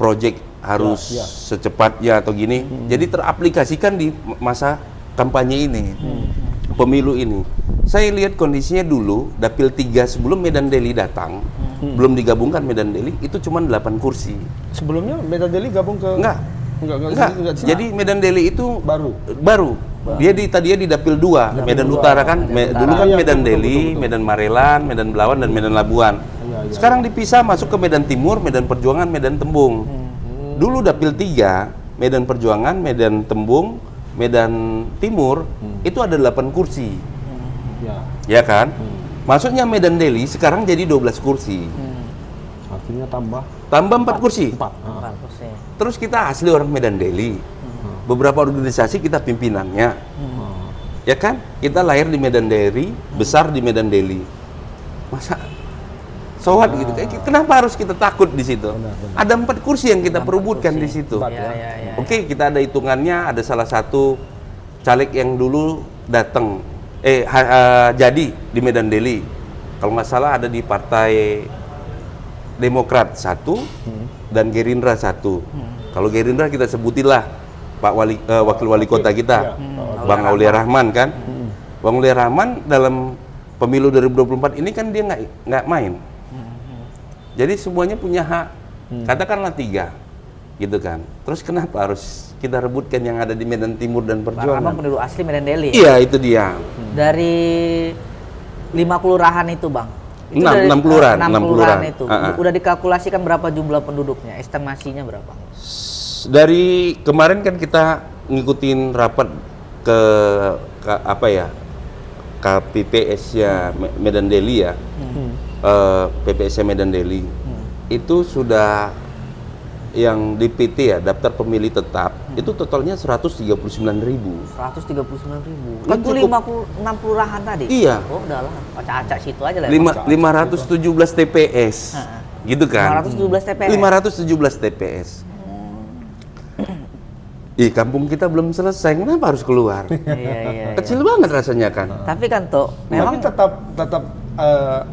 project harus Ya. secepatnya atau gini, jadi teraplikasikan di masa kampanye ini, pemilu ini. Saya lihat kondisinya dulu, Dapil 3 sebelum Medan Deli datang, belum digabungkan Medan Deli, itu cuma 8 kursi. Sebelumnya Medan Deli gabung ke Enggak. enggak. Jadi Medan Deli itu baru. Dia tadinya di Dapil 2, Medan Utara kan. Dulu kan Iya, Medan betul, Deli, betul. Medan Marelan, Medan Belawan dan Medan Labuan. Iya. Sekarang dipisah masuk ke Medan Timur, Medan Perjuangan, Medan Tembung. Dulu Dapil 3, Medan Perjuangan, Medan Tembung, Medan Timur, itu ada 8 kursi. Ya. Ya kan? Masuknya Medan Deli sekarang jadi 12 kursi. Artinya tambah Tambah 4 kursi. 4. Bagus ya. Terus kita asli orang Medan Deli. Beberapa organisasi kita pimpinannya. Ya kan? Kita lahir di Medan Deli, besar di Medan Deli. Masa soal gitu. Kenapa harus kita takut di situ? Ada 4 kursi yang kita perebutkan di situ. Ya. Oke, kita ada hitungannya, ada salah satu caleg yang dulu datang jadi di Medan Deli. Kalau nggak salah ada di Partai Demokrat 1 dan Gerindra 1. Kalau Gerindra kita sebutilah Pak Wakil Wali Kota kita, Bang Aulia Rahman kan. Bang Aulia Rahman dalam pemilu 2024 ini kan dia nggak main. Jadi semuanya punya hak. Katakanlah 3, gitu kan. Terus kenapa harus kita rebutkan yang ada di Medan Timur dan Bang Perjuangan? Abang penduduk asli Medan Deli. Iya, itu dia. Dari 5 kelurahan itu, Bang. Itu 6 kelurahan, 6 kelurahan itu. Ah. Udah dikalkulasikan berapa jumlah penduduknya? Estimasinya berapa? Dari kemarin kan kita ngikutin rapat ke apa ya? KPPS ya Medan Deli ya. PPS Medan Deli. Itu sudah yang DPT ya, daftar pemilih tetap, itu totalnya 139.000. 139.000. Kan Itu cukup. 6 kelurahan tadi? Iya. Oh, udahlah. Acak-acak situ aja lah. 517 TPS. Gitu kan? 517 TPS. 517 TPS. Kampung kita belum selesai, kenapa harus keluar? Iya. Kecil banget rasanya kan. Tapi kan Tok, memang Tapi tetap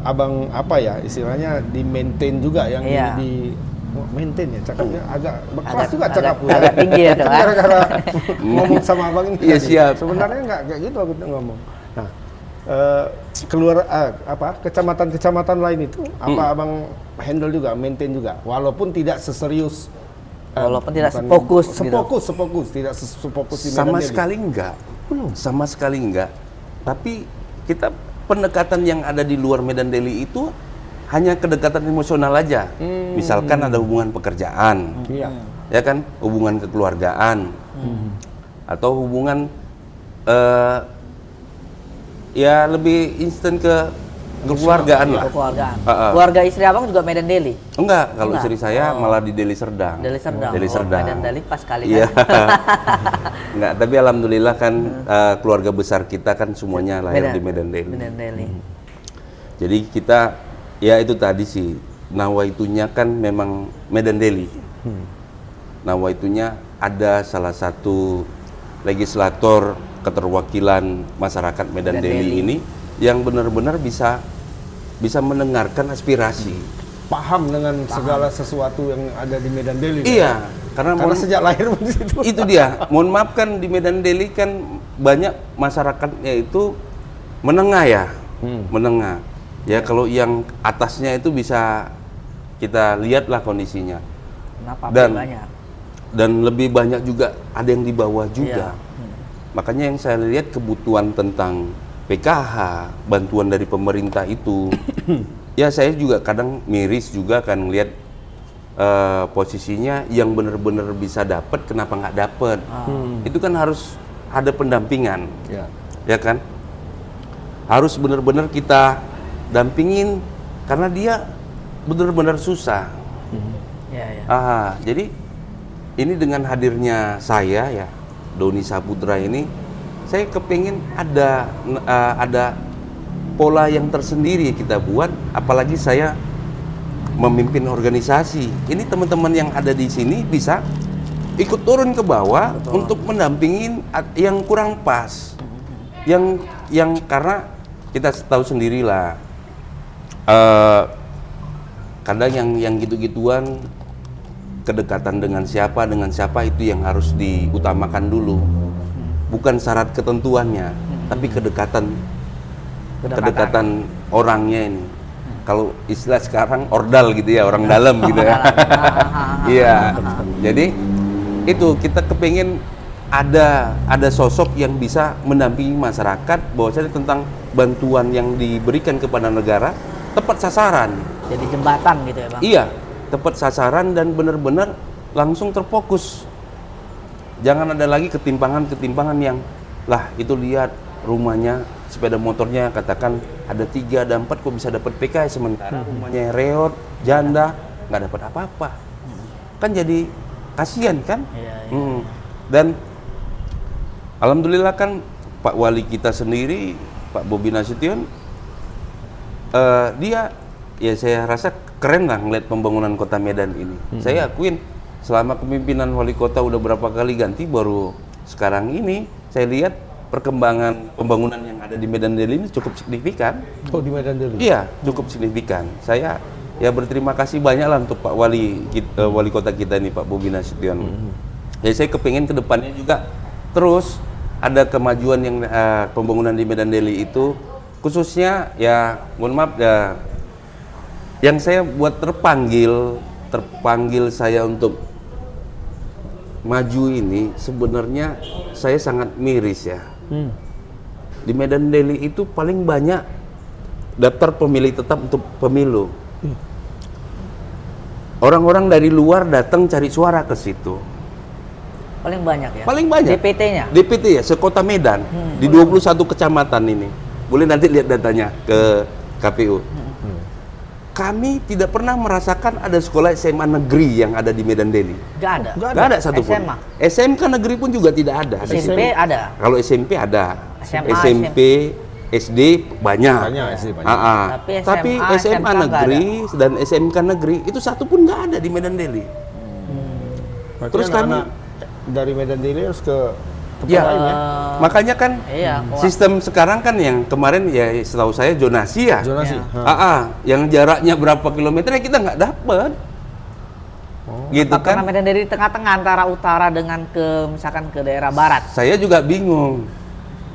abang apa ya istilahnya di maintain juga yang Iya. di maintain ya cakapnya agak berkelas juga cakap agak tinggi ya, Tok, kan? Gara-gara ngomong sama abang ini Iya, tadi. siap. Sebenarnya nggak kayak gitu aku ngomong. Nah, keluar kecamatan lain itu apa abang handle juga, maintain juga walaupun tidak seserius Walaupun tidak bukan- sefokus gitu. tidak sefokus di Medan Sama Deli. sekali enggak. Sama sekali enggak. Tapi kita pendekatan yang ada di luar Medan Deli itu hanya kedekatan emosional aja. Misalkan ada hubungan pekerjaan, Iya. ya kan, hubungan kekeluargaan, atau hubungan ya lebih instan ke kekeluargaan lah. Kekeluargaan. Ah. Keluarga istri Abang juga Medan Deli. Enggak, kalau Enggak. istri saya malah di Deli Serdang. Deli Serdang. Deli Oh, Serdang. Medan Deli pas kali Iya. kan. Enggak, tapi alhamdulillah kan keluarga besar kita kan semuanya lahir di Medan Deli. Medan Deli. Jadi kita ya itu tadi sih nawaitunya kan memang Medan Deli. Nawaitunya ada salah satu legislator keterwakilan masyarakat Medan Deli ini yang benar-benar bisa mendengarkan aspirasi. Paham dengan segala sesuatu yang ada di Medan Deli. Iya, karena sejak lahir pun di situ. itu dia. Mohon maaf kan di Medan Deli kan banyak masyarakatnya itu menengah ya, menengah. Ya kalau yang atasnya itu bisa kita lihatlah kondisinya. Kenapa Dan- banyak? Dan lebih banyak juga ada yang di bawah juga. Iya. Makanya yang saya lihat kebutuhan tentang PKH, bantuan dari pemerintah itu, ya saya juga kadang miris juga kan lihat posisinya yang benar-benar bisa dapat, kenapa nggak dapat? Itu kan harus ada pendampingan, Ya. ya kan? Harus benar-benar kita dampingin karena dia benar-benar susah. Iya. Jadi ini dengan hadirnya saya ya, Doni Saputra ini, saya kepingin ada pola yang tersendiri kita buat, apalagi saya memimpin organisasi. Ini teman-teman yang ada di sini bisa ikut turun ke bawah untuk mendampingin yang kurang pas. Yang karena kita tahu sendirilah, kadang yang gitu-gituan, kedekatan dengan siapa itu yang harus diutamakan dulu, bukan syarat ketentuannya, tapi kedekatan orangnya ini. Kalau istilah sekarang ordal gitu ya, orang dalam gitu ya. Iya. Jadi itu kita kepingin ada sosok yang bisa mendampingi masyarakat, bahwasanya tentang bantuan yang diberikan kepada negara tepat sasaran. Jadi jembatan gitu ya Bang? Iya, tepat sasaran dan benar-benar langsung terfokus. Jangan ada lagi ketimpangan yang lah itu lihat rumahnya, sepeda motornya katakan ada 3, ada 4 kok bisa dapat PKS, sementara rumahnya reot, janda, nggak dapat apa-apa. Kan jadi kasihan kan? Iya. Dan alhamdulillah kan Pak Wali kita sendiri, Pak Bobi Nasution, dia ya saya rasa keren lah ngeliat pembangunan kota Medan ini. Saya akuin selama kepemimpinan wali kota udah berapa kali ganti, baru sekarang ini saya lihat perkembangan pembangunan yang ada di Medan Deli ini cukup signifikan. Oh, di Medan Deli? Iya, cukup signifikan. Saya ya berterima kasih banyak lah untuk Pak Wali Kota kita ini, Pak Bobi Nasution. Jadi saya kepingin ke depannya juga terus ada kemajuan yang pembangunan di Medan Deli itu, khususnya ya mohon maaf ya, yang saya buat terpanggil saya untuk maju ini sebenarnya saya sangat miris ya. Di Medan Deli itu paling banyak daftar pemilih tetap untuk pemilu. Orang-orang dari luar datang cari suara ke situ. Paling banyak ya? Paling banyak. DPT-nya? DPT ya, sekota Medan. Di 21 kecamatan ini. Boleh nanti lihat datanya ke KPU. Kami tidak pernah merasakan ada sekolah SMA negeri yang ada di Medan Deli. Nggak ada? Nggak ada satupun. SMA? SMK negeri pun juga tidak ada. SMP ada? Kalau SMP ada. SMA, SMP, SD banyak. SD banyak. Tapi SMA SMA negeri dan SMK negeri itu satu pun nggak ada di Medan Deli. Berarti Terus kami anak-anak dari Medan Deli harus ke tempat ya, lain ya? makanya kan Iya, sistem sekarang kan yang kemarin ya setahu saya zonasi ya. Zonasi. Ya. Yang jaraknya berapa kilometer ya kita nggak dapat. Gitu Karena kan. Medan Deli di tengah-tengah antara utara dengan misalkan ke daerah barat. Saya juga bingung.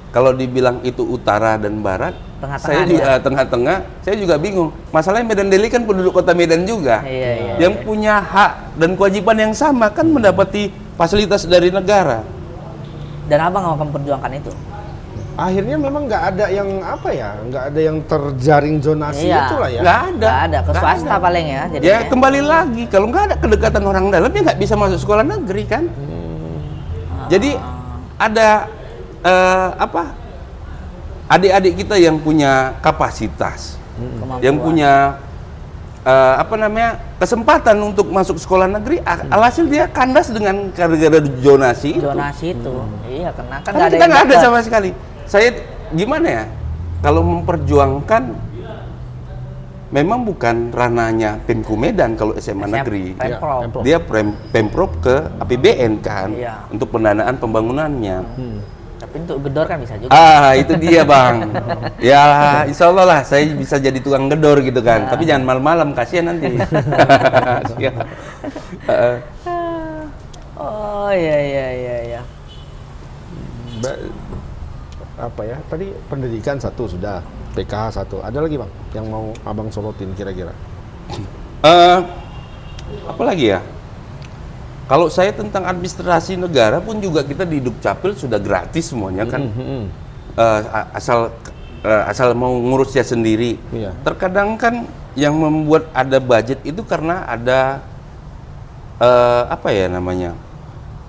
Kalau dibilang itu utara dan barat, Tengah-tengah saya juga tengah-tengah, saya juga bingung. Masalahnya Medan Deli kan penduduk kota Medan juga. Iya. Yang punya hak dan kewajiban yang sama kan mendapati fasilitas dari negara. Dan Abang akan memperjuangkan itu? Akhirnya memang nggak ada yang nggak ada yang terjaring zonasi Iya. itulah ya. Nggak ada. Nggak ada, ke Nggak swasta ada. paling ya jadinya. Ya kembali lagi, kalau nggak ada kedekatan orang dalam ya nggak bisa masuk sekolah negeri kan. Jadi ada adik-adik kita yang punya kapasitas, Kemampuan. yang punya kesempatan untuk masuk sekolah negeri, alhasil dia kandas dengan gara-gara zonasi itu. Zonasi itu. Iya, kan Karena kita nggak ada sama sekali. Saya gimana ya, kalau memperjuangkan memang bukan ranahnya Pemko Medan kalau SMA negeri. Pemprov. Dia Pemprov ke APBN kan, Iya. untuk pendanaan pembangunannya. Tapi untuk gedor kan bisa juga. Itu dia Bang. Ya insya Allah lah saya bisa jadi tukang gedor gitu kan. Tapi jangan malam-malam, kasihan nanti. Kasihan. Oh iya. Apa ya? Tadi pendidikan satu sudah, PKH satu. Ada lagi Bang yang mau Abang sorotin kira-kira? Apa lagi ya? Kalau saya tentang administrasi negara pun juga kita di Dukcapil sudah gratis semuanya kan. Asal mau ngurusnya sendiri. Iya. Terkadang kan yang membuat ada budget itu karena ada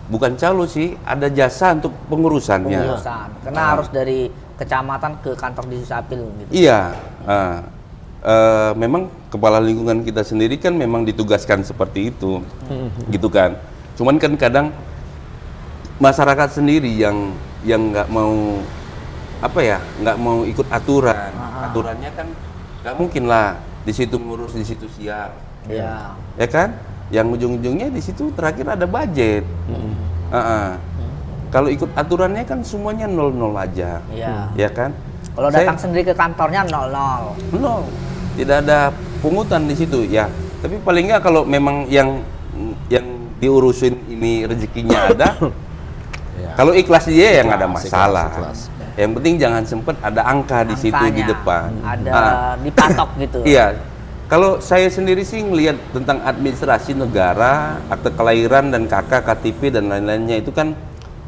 bukan calo sih, ada jasa untuk pengurusannya. Pengurusan. Karena harus dari kecamatan ke kantor di Dukcapil gitu. Iya. Memang kepala lingkungan kita sendiri kan memang ditugaskan seperti itu, gitu kan. Cuman kan kadang masyarakat sendiri yang nggak mau nggak mau ikut aturan. Aturannya kan nggak mungkin lah di situ ngurus, di situ siap. Iya. Ya kan? Yang ujung-ujungnya di situ terakhir ada budget. Kalau ikut aturannya kan semuanya 0-0 aja, Iya. ya kan? Kalau datang sendiri ke kantornya 0-0. Nol, tidak ada pungutan di situ ya. Tapi paling nggak kalau memang yang diurusin ini rezekinya ada, Ya. kalau ikhlas dia ya nggak ada Ikhlas, masalah. ikhlas. Yang penting jangan sempet ada angka di situ di Angkanya depan. ada dipatok gitu. Iya. Kalau saya sendiri sih ngelihat tentang administrasi negara, akte kelahiran dan KK, KTP dan lain-lainnya itu kan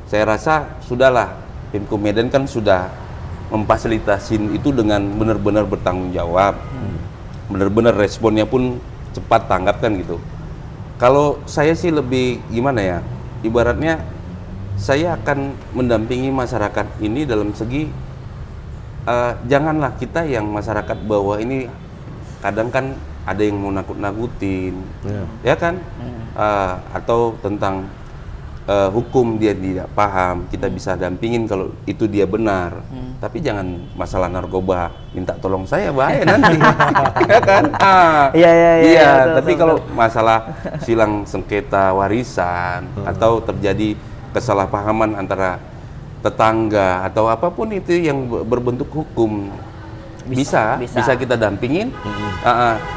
saya rasa sudahlah Pemko Medan kan sudah memfasilitasin itu dengan benar-benar bertanggung jawab. Benar-benar responnya pun cepat tanggap kan gitu. Kalau saya sih lebih gimana ya? Ibaratnya saya akan mendampingi masyarakat ini dalam segi janganlah kita yang masyarakat bawah ini kadang kan ada yang mau nakut-nakutin, ya kan? Atau tentang hukum dia tidak paham, kita bisa dampingin kalau itu dia benar. Tapi jangan masalah narkoba minta tolong saya bahaya nanti, ya kan? Iya, Tapi kalau masalah silang sengketa warisan atau terjadi kesalahpahaman antara tetangga atau apapun itu yang berbentuk hukum bisa kita dampingin.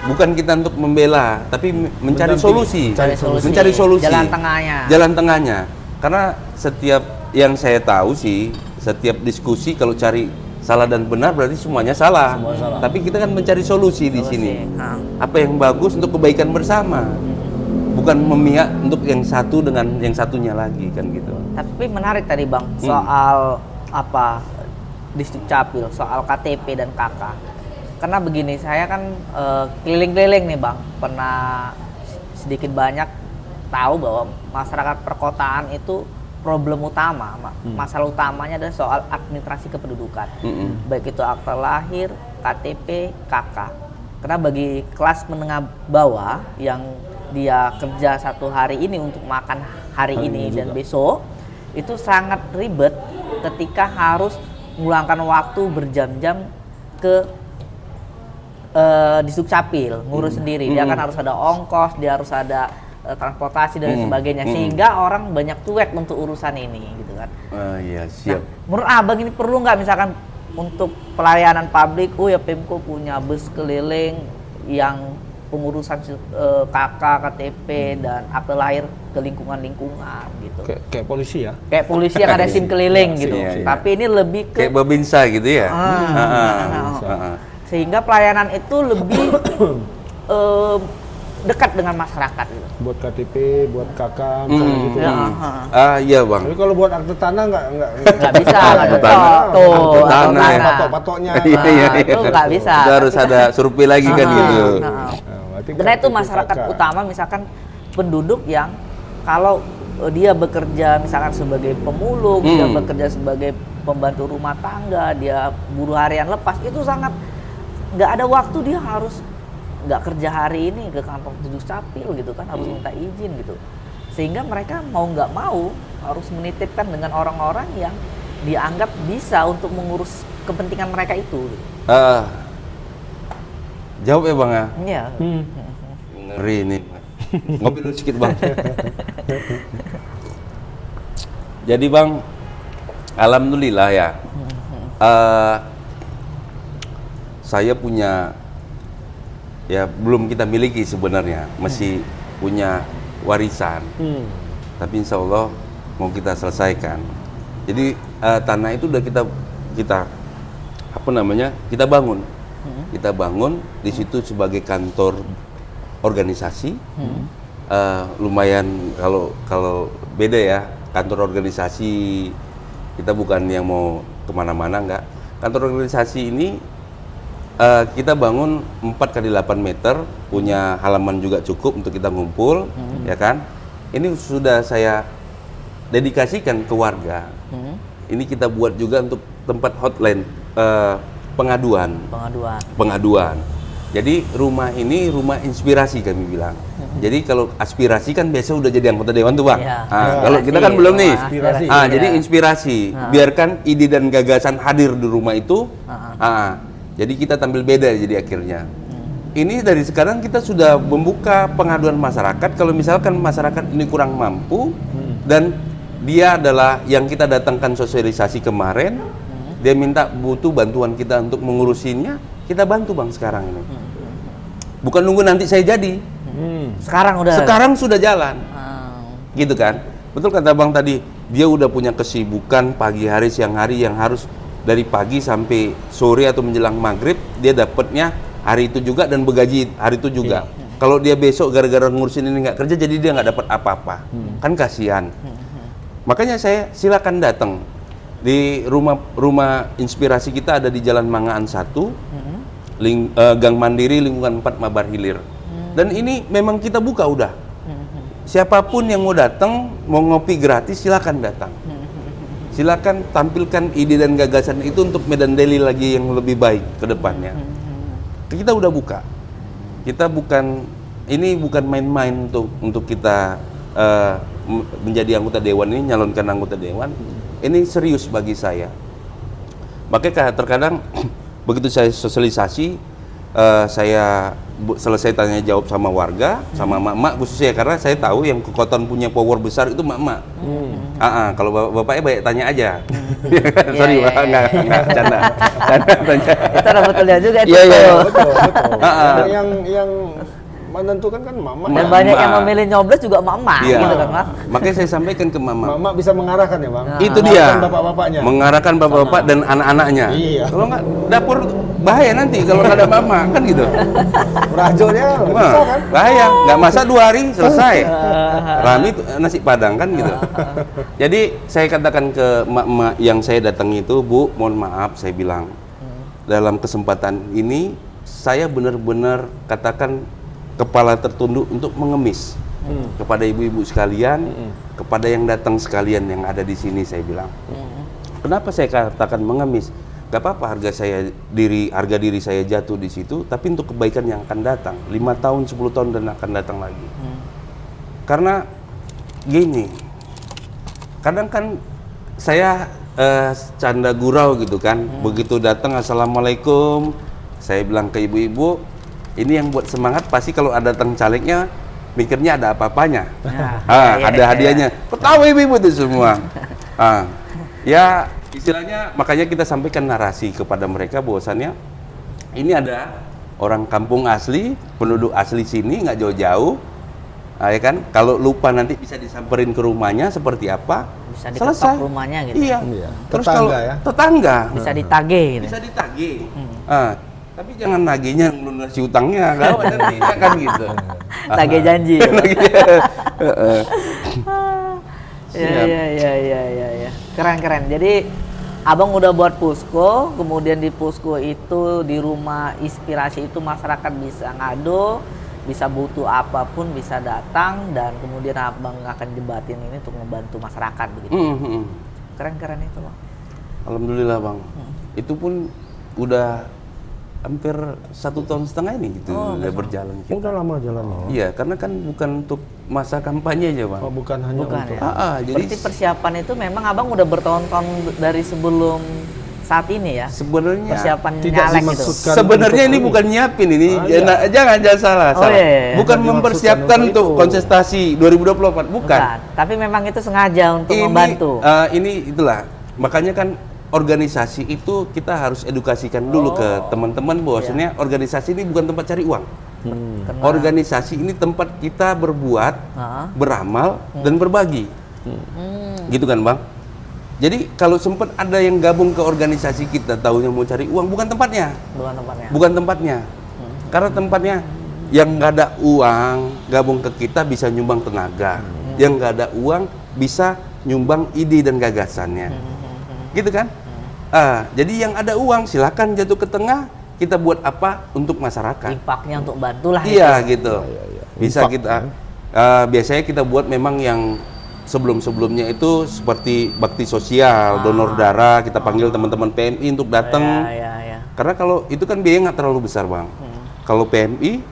Bukan kita untuk membela, tapi mencari solusi. Mencari solusi. Jalan tengahnya. Karena setiap yang saya tahu sih, setiap diskusi kalau cari salah dan benar berarti semuanya salah. Tapi kita kan mencari solusi di sini. Apa yang bagus untuk kebaikan bersama. Bukan memihak untuk yang satu dengan yang satunya lagi kan gitu. Tapi menarik tadi Bang soal Distrik Capil, soal KTP dan KK. Karena begini, saya kan keliling-keliling nih Bang, pernah sedikit banyak tahu bahwa masyarakat perkotaan itu problem utama, masalah utamanya adalah soal administrasi kependudukan. Baik itu akta lahir, KTP, KK. Karena bagi kelas menengah bawah yang dia kerja satu hari ini untuk makan hari ini dan besok, itu sangat ribet ketika harus meluangkan waktu berjam-jam ke Distrik Capil ngurus sendiri. Dia kan harus ada ongkos, dia harus ada transportasi dan sebagainya, sehingga orang banyak cuek untuk urusan ini gitu kan. Iya siap. Nah, menurut Abang ini perlu nggak misalkan untuk pelayanan publik, ya Pemko punya bus keliling yang pengurusan KK, KTP dan akte lahir ke lingkungan-lingkungan gitu. Kayak polisi ya? Kayak polisi yang ada SIM keliling gitu. Iya. Tapi ini lebih ke Kayak Babinsa gitu ya. sehingga pelayanan itu lebih dekat dengan masyarakat gitu. Buat KTP, buat KK, misalnya gitu. Iya bang. Tapi kalau buat akte tanah nggak bisa, akte tanah. tuh, Akte tanah ya. patok-patoknya. Itu nggak bisa. Itu harus ada survei lagi kan gitu. Karena itu masyarakat utama misalkan penduduk yang kalau dia bekerja misalkan sebagai pemulung, dia bekerja sebagai pembantu rumah tangga, dia buruh harian lepas, itu sangat nggak ada waktu, dia harus nggak kerja hari ini ke kantor Distrik Capil gitu kan, harus minta izin gitu. Sehingga mereka mau nggak mau harus menitipkan dengan orang-orang yang dianggap bisa untuk mengurus kepentingan mereka itu. Jawab ya bang ya. Iya. Ngeri ini. Ngopi dulu sedikit bang. Jadi bang, alhamdulillah ya. Saya punya, ya belum kita miliki sebenarnya, masih punya warisan. Tapi insya Allah mau kita selesaikan. Jadi tanah itu udah kita apa namanya, kita bangun. Kita bangun di situ sebagai kantor organisasi. Lumayan kalau beda ya, kantor organisasi kita bukan yang mau kemana-mana, enggak. Kantor organisasi ini kita bangun 4x8 meter, punya halaman juga cukup untuk kita ngumpul, ya kan. Ini sudah saya dedikasikan ke warga. Ini kita buat juga untuk tempat hotline pengaduan. Jadi rumah ini rumah inspirasi kami bilang. Jadi kalau aspirasi kan biasa udah jadi anggota dewan tuh bang. Kalau kita kan belum nih. Jadi inspirasi. Biarkan ide dan gagasan hadir di rumah itu. Jadi kita tampil beda jadi akhirnya. Ini dari sekarang kita sudah membuka pengaduan masyarakat. Kalau misalkan masyarakat ini kurang mampu dan dia adalah yang kita datangkan sosialisasi kemarin. Dia minta butuh bantuan kita untuk mengurusinnya, kita bantu Bang sekarang ini. Bukan nunggu nanti saya jadi. Sekarang sudah jalan. Gitu kan? Betul kata Bang tadi, dia udah punya kesibukan pagi hari, siang hari yang harus dari pagi sampai sore atau menjelang maghrib, dia dapatnya hari itu juga dan begaji hari itu juga. Kalau dia besok gara-gara ngurusin ini nggak kerja, jadi dia nggak dapat apa-apa. Kan kasihan. Makanya saya silakan datang. Di rumah inspirasi kita ada di Jalan Mangaan 1, Gang Mandiri, lingkungan 4 Mabar Hilir. Dan ini memang kita buka udah. Siapapun yang mau datang, mau ngopi gratis, silakan datang. Silakan tampilkan ide dan gagasan itu untuk Medan Daily lagi yang lebih baik ke depannya. Kita udah buka. Kita ini bukan main-main untuk kita menjadi anggota dewan ini, nyalonkan anggota dewan. Ini serius bagi saya. Makanya terkadang begitu saya sosialisasi, saya selesai tanya jawab sama warga, sama mak-mak khususnya, karena saya tahu yang kekuatan punya power besar itu mak-mak. Kalau bapaknya banyak tanya aja. Sorry Pak, nggak bercanda. Itu ada betulnya juga itu. Iya, betul. Yang menentukan kan mama. Dan banyak yang memilih nyoblos juga mama, gitu kan Mas. Makanya saya sampaikan ke mama. Mama bisa mengarahkan ya Bang. Itu dia. Bapak-bapaknya. Mengarahkan bapak-bapak dan anak-anaknya. Iya. Kalau nggak dapur bahaya nanti kalau nggak ada mama kan gitu. Rajonya bisa kan? Bahaya, nggak masak 2 hari selesai. Rami nasi padang kan gitu. Jadi saya katakan ke emak-emak yang saya datangi itu, Bu, mohon maaf saya bilang. Dalam kesempatan ini saya benar-benar katakan kepala tertunduk untuk mengemis kepada ibu-ibu sekalian, kepada yang datang sekalian yang ada di sini, saya bilang. Kenapa saya katakan mengemis? Gak apa-apa harga diri saya jatuh di situ, tapi untuk kebaikan yang akan datang 5 tahun, 10 tahun dan akan datang lagi. Karena gini, kadang kan saya canda gurau gitu kan, begitu datang assalamualaikum, saya bilang ke ibu-ibu, ini yang buat semangat pasti kalau ada datang calegnya mikirnya ada apa-apanya. Ada hadiahnya. Ketawa ibu-ibu itu semua. Ya istilahnya makanya kita sampaikan narasi kepada mereka bahwasannya ini ada orang kampung asli, penduduk asli sini nggak jauh-jauh. Ya kan? Kalau lupa nanti bisa disamperin ke rumahnya seperti apa? Bisa diketok rumahnya gitu. Iya. Terus Tetangga kalau ya? tetangga Bisa ditagih gitu. bisa ditagih. Tapi jangan nagihnya melunasi utangnya, gawat nanti kan gitu. Tagih janji. Ya. Keren. Jadi Abang udah buat pusko, kemudian di pusko itu di rumah inspirasi itu masyarakat bisa ngado, bisa butuh apapun bisa datang, dan kemudian Abang akan jembatin ini untuk membantu masyarakat begitu. Keren itu Bang. Alhamdulillah Bang. Itu pun udah hampir 1,5 tahun ini gitu udah berjalan. Udah lama jalannya. Iya, karena kan bukan untuk masa kampanye aja Bang. Oh, bukan hanya Bukan untuk ya. Jadi Berarti persiapan itu memang Abang udah bertahun-tahun dari sebelum saat ini ya. sebenarnya Persiapan tidak nyalek itu. dimaksudkan sebenarnya untuk ini bukan nyiapin ini, iya. jangan salah. Oh, iya. Bukan Bukan mempersiapkan dimaksudkan untuk itu. kontestasi 2024, bukan. Tapi memang itu sengaja untuk membantu. Ini itulah makanya kan organisasi itu kita harus edukasikan dulu ke teman-teman bahwasanya organisasi ini bukan tempat cari uang. Organisasi ini tempat kita berbuat, beramal dan berbagi. Gitu kan Bang? Jadi kalau sempat ada yang gabung ke organisasi kita tahunya mau cari uang, bukan tempatnya. Bukan tempatnya. Karena tempatnya yang nggak ada uang gabung ke kita bisa nyumbang tenaga. Yang nggak ada uang bisa nyumbang ide dan gagasannya. Gitu kan? Jadi yang ada uang silakan jatuh ke tengah, kita buat apa untuk masyarakat. Impaknya untuk bantulah. Iya gitu. Bisa Infak, kita biasanya kita buat memang yang sebelum-sebelumnya itu seperti bakti sosial, donor darah, kita panggil teman-teman PMI untuk datang. Karena kalau itu kan biaya nggak terlalu besar Bang. Kalau PMI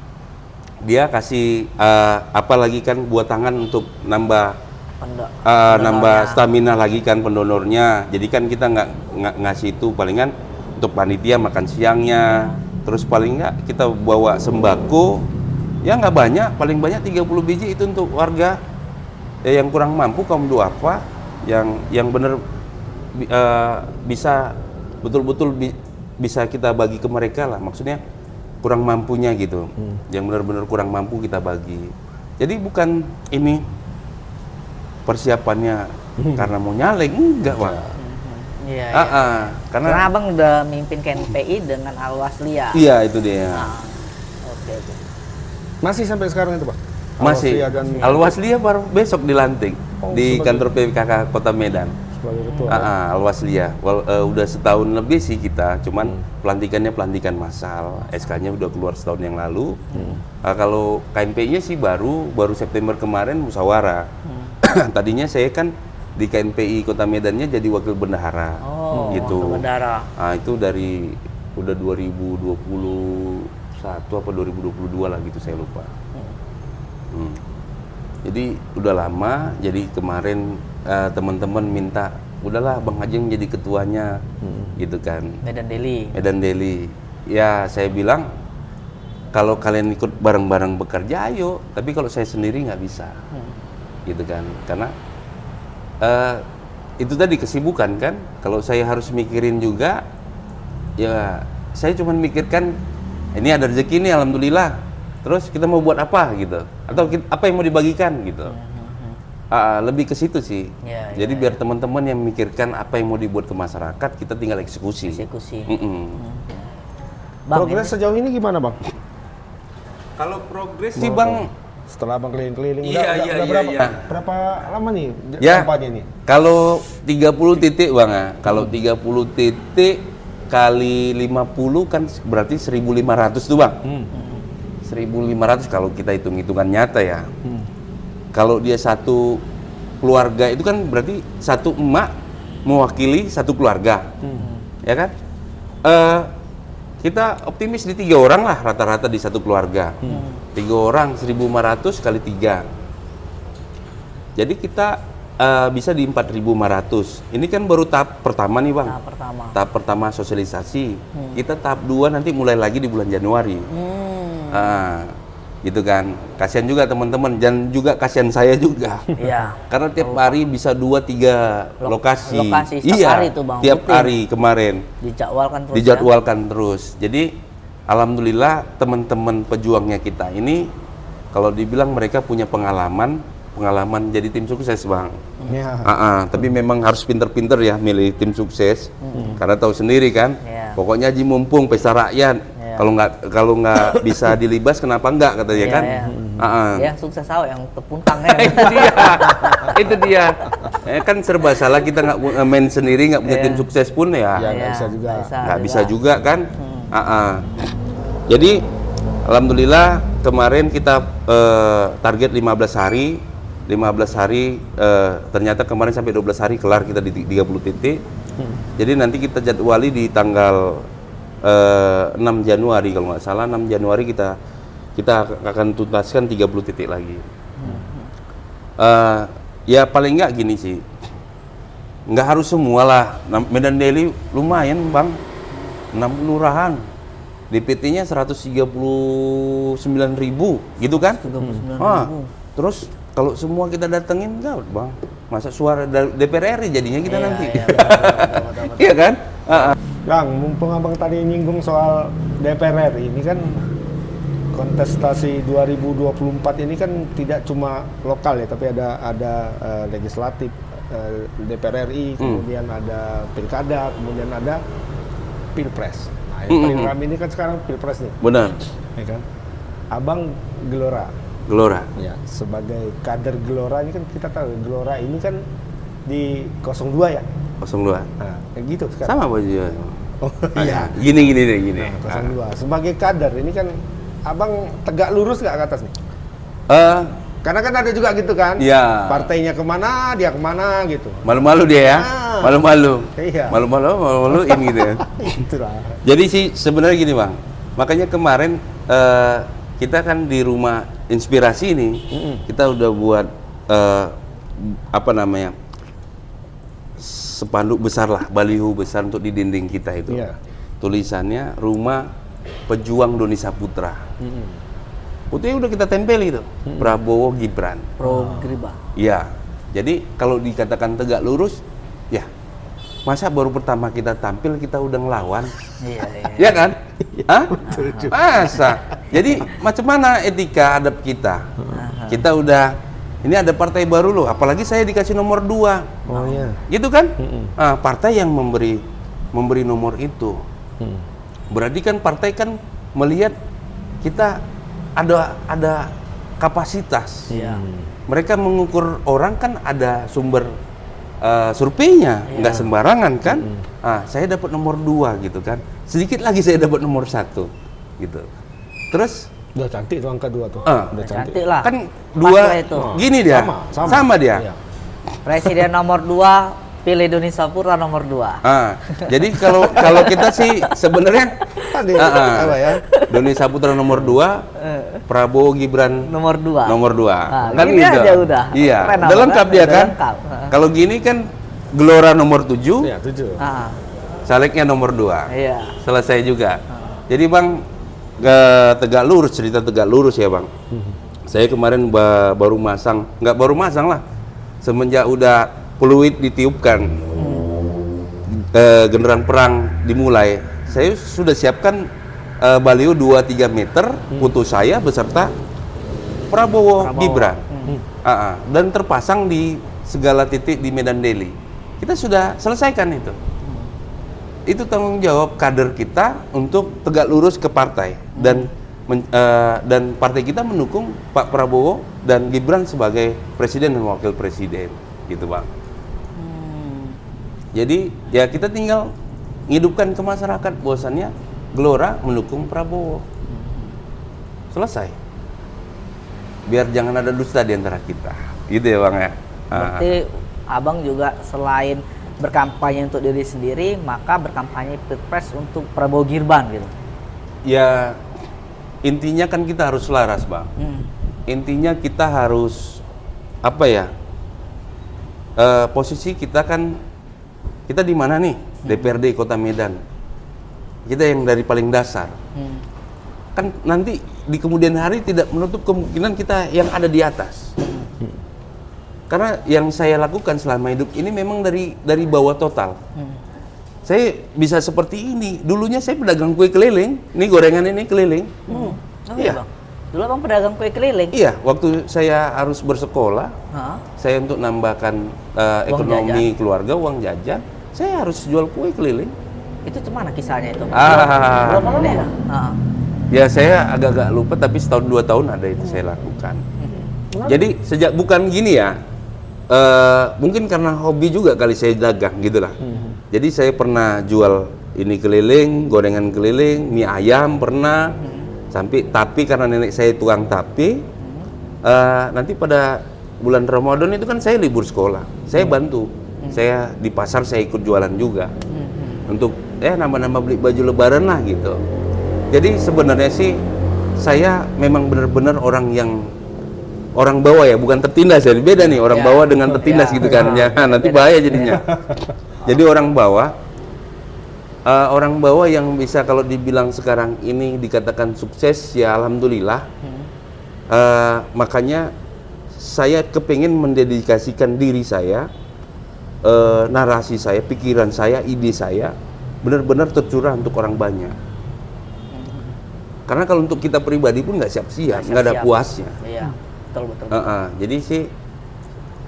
dia kasih apalagi kan buat tangan untuk nambah stamina lagi kan pendonornya. Jadi kan kita nggak ngasih itu palingan untuk panitia makan siangnya. Terus paling nggak kita bawa sembako ya nggak banyak, paling banyak 30 biji itu untuk warga yang kurang mampu kaum duafa. yang benar bisa betul-betul bisa kita bagi ke mereka lah, maksudnya kurang mampunya gitu, yang benar-benar kurang mampu kita bagi. Jadi bukan ini persiapannya karena mau nyalek, enggak Bang. Iya. Karena Abang udah mimpin KNPI dengan Al-Waslia. iya itu dia. Nah, oke. Masih sampai sekarang itu, Pak? Masih. Al-Waslia dan Al-Waslia baru besok dilantik di kantor PPKK Kota Medan. sebagai ketua. Al-Waslia. Udah setahun lebih sih kita, cuman pelantikannya pelantikan massal. SK-nya udah keluar setahun yang lalu. Kalau KNPI-nya sih baru September kemarin musyawarah. Tadinya saya kan di KNPI Kota Medannya jadi wakil bendahara. Gitu. Wakil bendahara. Itu dari udah 2021 apa 2022 lah gitu, saya lupa. Jadi udah lama, jadi kemarin teman-teman minta, udahlah Bang Ajeng jadi ketuanya, gitu kan. Medan Daily. Medan Daily. Ya saya bilang, kalau kalian ikut bareng-bareng bekerja, ayo. Tapi kalau saya sendiri nggak bisa, gitu kan. Karena itu tadi kesibukan kan. Kalau saya harus mikirin juga, ya saya cuma mikirkan, ini ada rezeki nih, alhamdulillah. Terus kita mau buat apa gitu, atau apa yang mau dibagikan gitu. Lebih ke situ sih. Jadi biar teman-teman yang memikirkan apa yang mau dibuat ke masyarakat, kita tinggal eksekusi. Bang, Progres sejauh ini gimana, Bang? Kalau progres sih Bang, Setelah Bang keliling-keliling, Iya, berapa lama nih ya, kampanye ini? kalau 30 titik Bang, kalau 30 titik kali 50 kan berarti 1.500 tuh Bang. 1.500 kalau kita hitung-hitungan nyata ya. Kalau dia satu keluarga itu kan berarti satu emak mewakili satu keluarga, ya kan? Kita optimis di 3 orang lah rata-rata di satu keluarga. 3 orang 1.500 kali 3. Jadi kita bisa di 4.500. Ini kan baru tahap pertama nih Bang. Tahap pertama sosialisasi. Kita tahap 2 nanti mulai lagi di bulan Januari. Gitu kan. Kasihan juga teman-teman, dan juga kasihan saya juga. Iya. Karena tiap hari bisa 2-3 lokasi. Setiap hari tuh Bang. Tiap hari kemarin. Dijadwalkan terus. Jadi alhamdulillah teman-teman pejuangnya kita ini, kalau dibilang mereka punya pengalaman jadi tim sukses Bang. Tapi memang harus pinter-pinter ya milih tim sukses. Karena tahu sendiri kan. Pokoknya Haji mumpung pesta rakyat. Kalau nggak bisa dilibas kenapa enggak katanya kan? Yang sukses tahu yang tepuntang ya. Itu dia. Kan serba salah, kita nggak main sendiri, nggak punya tim sukses pun ya. Nggak bisa juga kan? Jadi alhamdulillah kemarin kita target 15 hari. 15 hari ternyata kemarin sampai 12 hari kelar kita di 30 titik. Jadi nanti kita jadwali di tanggal 6 Januari kalau nggak salah, 6 Januari kita akan tuntaskan 30 titik lagi. Ya paling nggak gini sih, nggak harus semua lah. Medan Daily lumayan Bang, 6 kelurahan, DPT-nya 139.000 gitu kan. Terus kalau semua kita datengin enggak Bang, masa suara DPR RI jadinya kita nanti. Iya kan? Bang, mumpung Abang tadi nyinggung soal DPR RI, ini kan kontestasi 2024 ini kan tidak cuma lokal ya, tapi ada legislatif, DPR RI, kemudian ada pilkada, kemudian ada pilpres. Nah, yang paling ramai ini kan sekarang pilpres nih. Benar. Ya kan? Abang Gelora. Ya, sebagai kader Gelora ini kan kita tahu Gelora ini kan di 02 ya. 02. Nah, kayak gitu sekarang. Sama baju. Oh iya. Gini. Nah, 02. Sebagai kader ini kan Abang tegak lurus nggak ke atas nih? Karena kan ada juga gitu kan. Iya. Partainya kemana, dia kemana gitu. Malu-malu dia ya. Malu-malu. Iya. Malu-malu ini gitu ya. Itulah. Jadi sih sebenarnya gini Bang. Makanya kemarin kita kan di rumah inspirasi ini, kita udah buat spanduk besar lah, baliho besar untuk di dinding kita itu. Tulisannya Rumah Pejuang Doni Saputra. Itu udah kita tempel itu. Prabowo Gibran. Pro Griba. Iya. Jadi kalau dikatakan tegak lurus, ya masa baru pertama kita tampil kita udah ngelawan, Iya. ya kan? Hah? Masa? Jadi macam mana etika adab kita? Kita udah, ini ada partai baru loh, apalagi saya dikasih nomor 2. Oh iya. Gitu kan? Partai yang memberi nomor itu. Berarti kan partai kan melihat kita ada kapasitas. Iya. Mereka mengukur orang kan ada sumber surveinya, nggak sembarangan kan? Saya dapat nomor 2 gitu kan. Sedikit lagi saya dapat nomor 1 gitu. Terus Udah cantik tuh angka 2 tuh. Udah Cantik lah. kan Pas 2 lah itu. gini dia. Sama dia. Iya. Presiden nomor 2, pilih Indonesia Pura nomor 2. Jadi kalau kita sih sebenarnya Tadi apa ya? Doni Saputra nomor 2, Prabowo Gibran Nomor 2. nomor 2. Kan gini gitu. aja udah. Iya, Keren udah apa, lengkap kan? dia Udah kan. lengkap. Kalau gini kan Gelora nomor 7, Iya, 7. calegnya nomor 2. Iya. Selesai juga. Jadi Bang, tegak lurus, cerita tegak lurus ya Bang. Saya kemarin baru masang, nggak baru masang lah, semenjak udah peluit ditiupkan, genderang perang dimulai, saya sudah siapkan baliho 2-3 meter, foto saya beserta Prabowo. Gibran. Dan terpasang di segala titik di Medan Daily. Kita sudah selesaikan itu. Itu tanggung jawab kader kita untuk tegak lurus ke partai dan partai kita mendukung Pak Prabowo dan Gibran sebagai presiden dan wakil presiden, gitu Bang. Jadi ya kita tinggal ngidupkan ke masyarakat bahwasannya Gelora mendukung Prabowo. Selesai. Biar jangan ada dusta di antara kita, gitu ya Bang ya. Berarti Abang juga selain berkampanye untuk diri sendiri, maka berkampanye Pilpres untuk Prabowo Gibran gitu. Ya intinya kan kita harus selaras Bang. Intinya kita harus apa ya? Posisi kita kan, kita di mana nih? DPRD Kota Medan. Kita yang dari paling dasar. Kan nanti di kemudian hari tidak menutup kemungkinan kita yang ada di atas. Karena yang saya lakukan selama hidup ini memang dari bawah total. Saya bisa seperti ini. Dulunya saya pedagang kue keliling. Ini gorengan ini keliling. Iya. Bang. Dulu Abang pedagang kue keliling. Iya, waktu saya harus bersekolah, saya untuk nambahkan ekonomi keluarga, uang jajan, saya harus jual kue keliling. Itu cemana kisahnya itu? Berapa lama? Ya saya agak-agak lupa, tapi setahun 2 tahun ada itu saya lakukan. Jadi sejak bukan gini ya, mungkin karena hobi juga kali saya dagang gitulah. Jadi saya pernah jual ini keliling, gorengan keliling, mie ayam pernah, tapi karena nenek saya tukang tape, nanti pada bulan Ramadan itu kan saya libur sekolah, saya bantu, saya di pasar saya ikut jualan juga, untuk nambah-nambah beli baju lebaran lah gitu. Jadi sebenarnya sih saya memang benar-benar orang bawah ya, bukan tertindas ya, beda nih orang bawah dengan tertindas gitu kan, ya nanti bahaya jadinya. Jadi orang bawah yang bisa kalau dibilang sekarang ini dikatakan sukses ya alhamdulillah. Makanya saya kepingin mendedikasikan diri saya, narasi saya, pikiran saya, ide saya benar-benar tercurah untuk orang banyak. Karena kalau untuk kita pribadi pun nggak siap-siap, nggak ada puasnya. Iya, betul. Jadi sih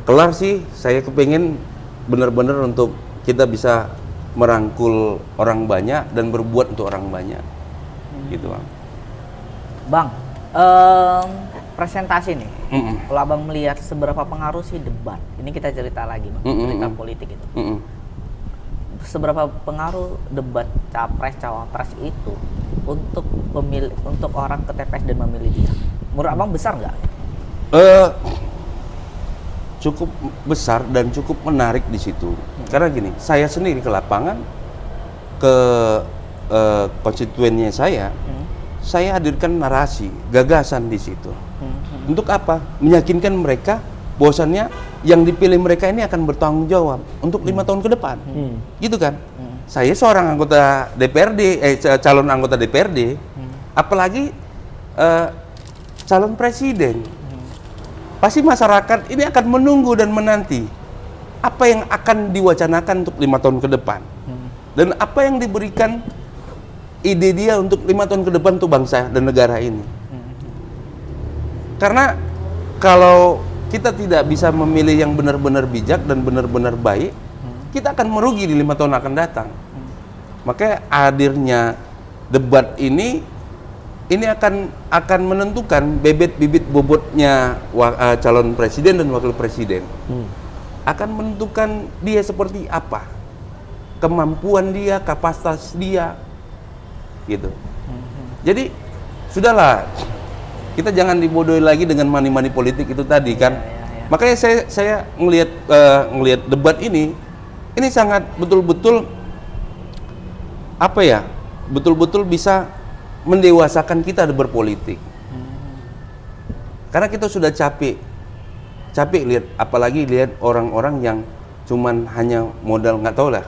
kelar sih saya kepingin benar-benar untuk kita bisa merangkul orang banyak dan berbuat untuk orang banyak, gitu Bang. Bang, presentasi nih. Kalau Abang melihat seberapa pengaruh sih debat? Ini kita cerita lagi Bang, cerita politik itu. Seberapa pengaruh debat capres cawapres itu untuk pemilih, untuk orang ke TPS dan memilih dia? Menurut Abang besar nggak? Cukup besar dan cukup menarik di situ. Karena gini, saya sendiri ke lapangan, ke konstituennya saya hadirkan narasi, gagasan di situ. Untuk apa? Meyakinkan mereka bahwasannya yang dipilih mereka ini akan bertanggung jawab untuk 5 tahun ke depan. Gitu kan? Saya seorang anggota DPRD, calon anggota DPRD, apalagi calon presiden. pasti masyarakat ini akan menunggu dan menanti apa yang akan diwacanakan untuk 5 tahun ke depan. Dan apa yang diberikan ide dia untuk 5 tahun ke depan untuk bangsa dan negara ini. Karena kalau kita tidak bisa memilih yang benar-benar bijak dan benar-benar baik, kita akan merugi di 5 tahun akan datang. Makanya hadirnya debat ini akan menentukan bibit bobotnya calon presiden dan wakil presiden. Akan menentukan dia seperti apa, kemampuan dia, kapasitas dia, gitu. Jadi sudahlah, kita jangan dibodohi lagi dengan money politik itu tadi kan. Makanya saya ngelihat debat ini sangat betul-betul apa ya, betul-betul bisa mendewasakan kita berpolitik. Karena kita sudah capek lihat, apalagi lihat orang-orang yang cuman hanya modal, nggak tahu lah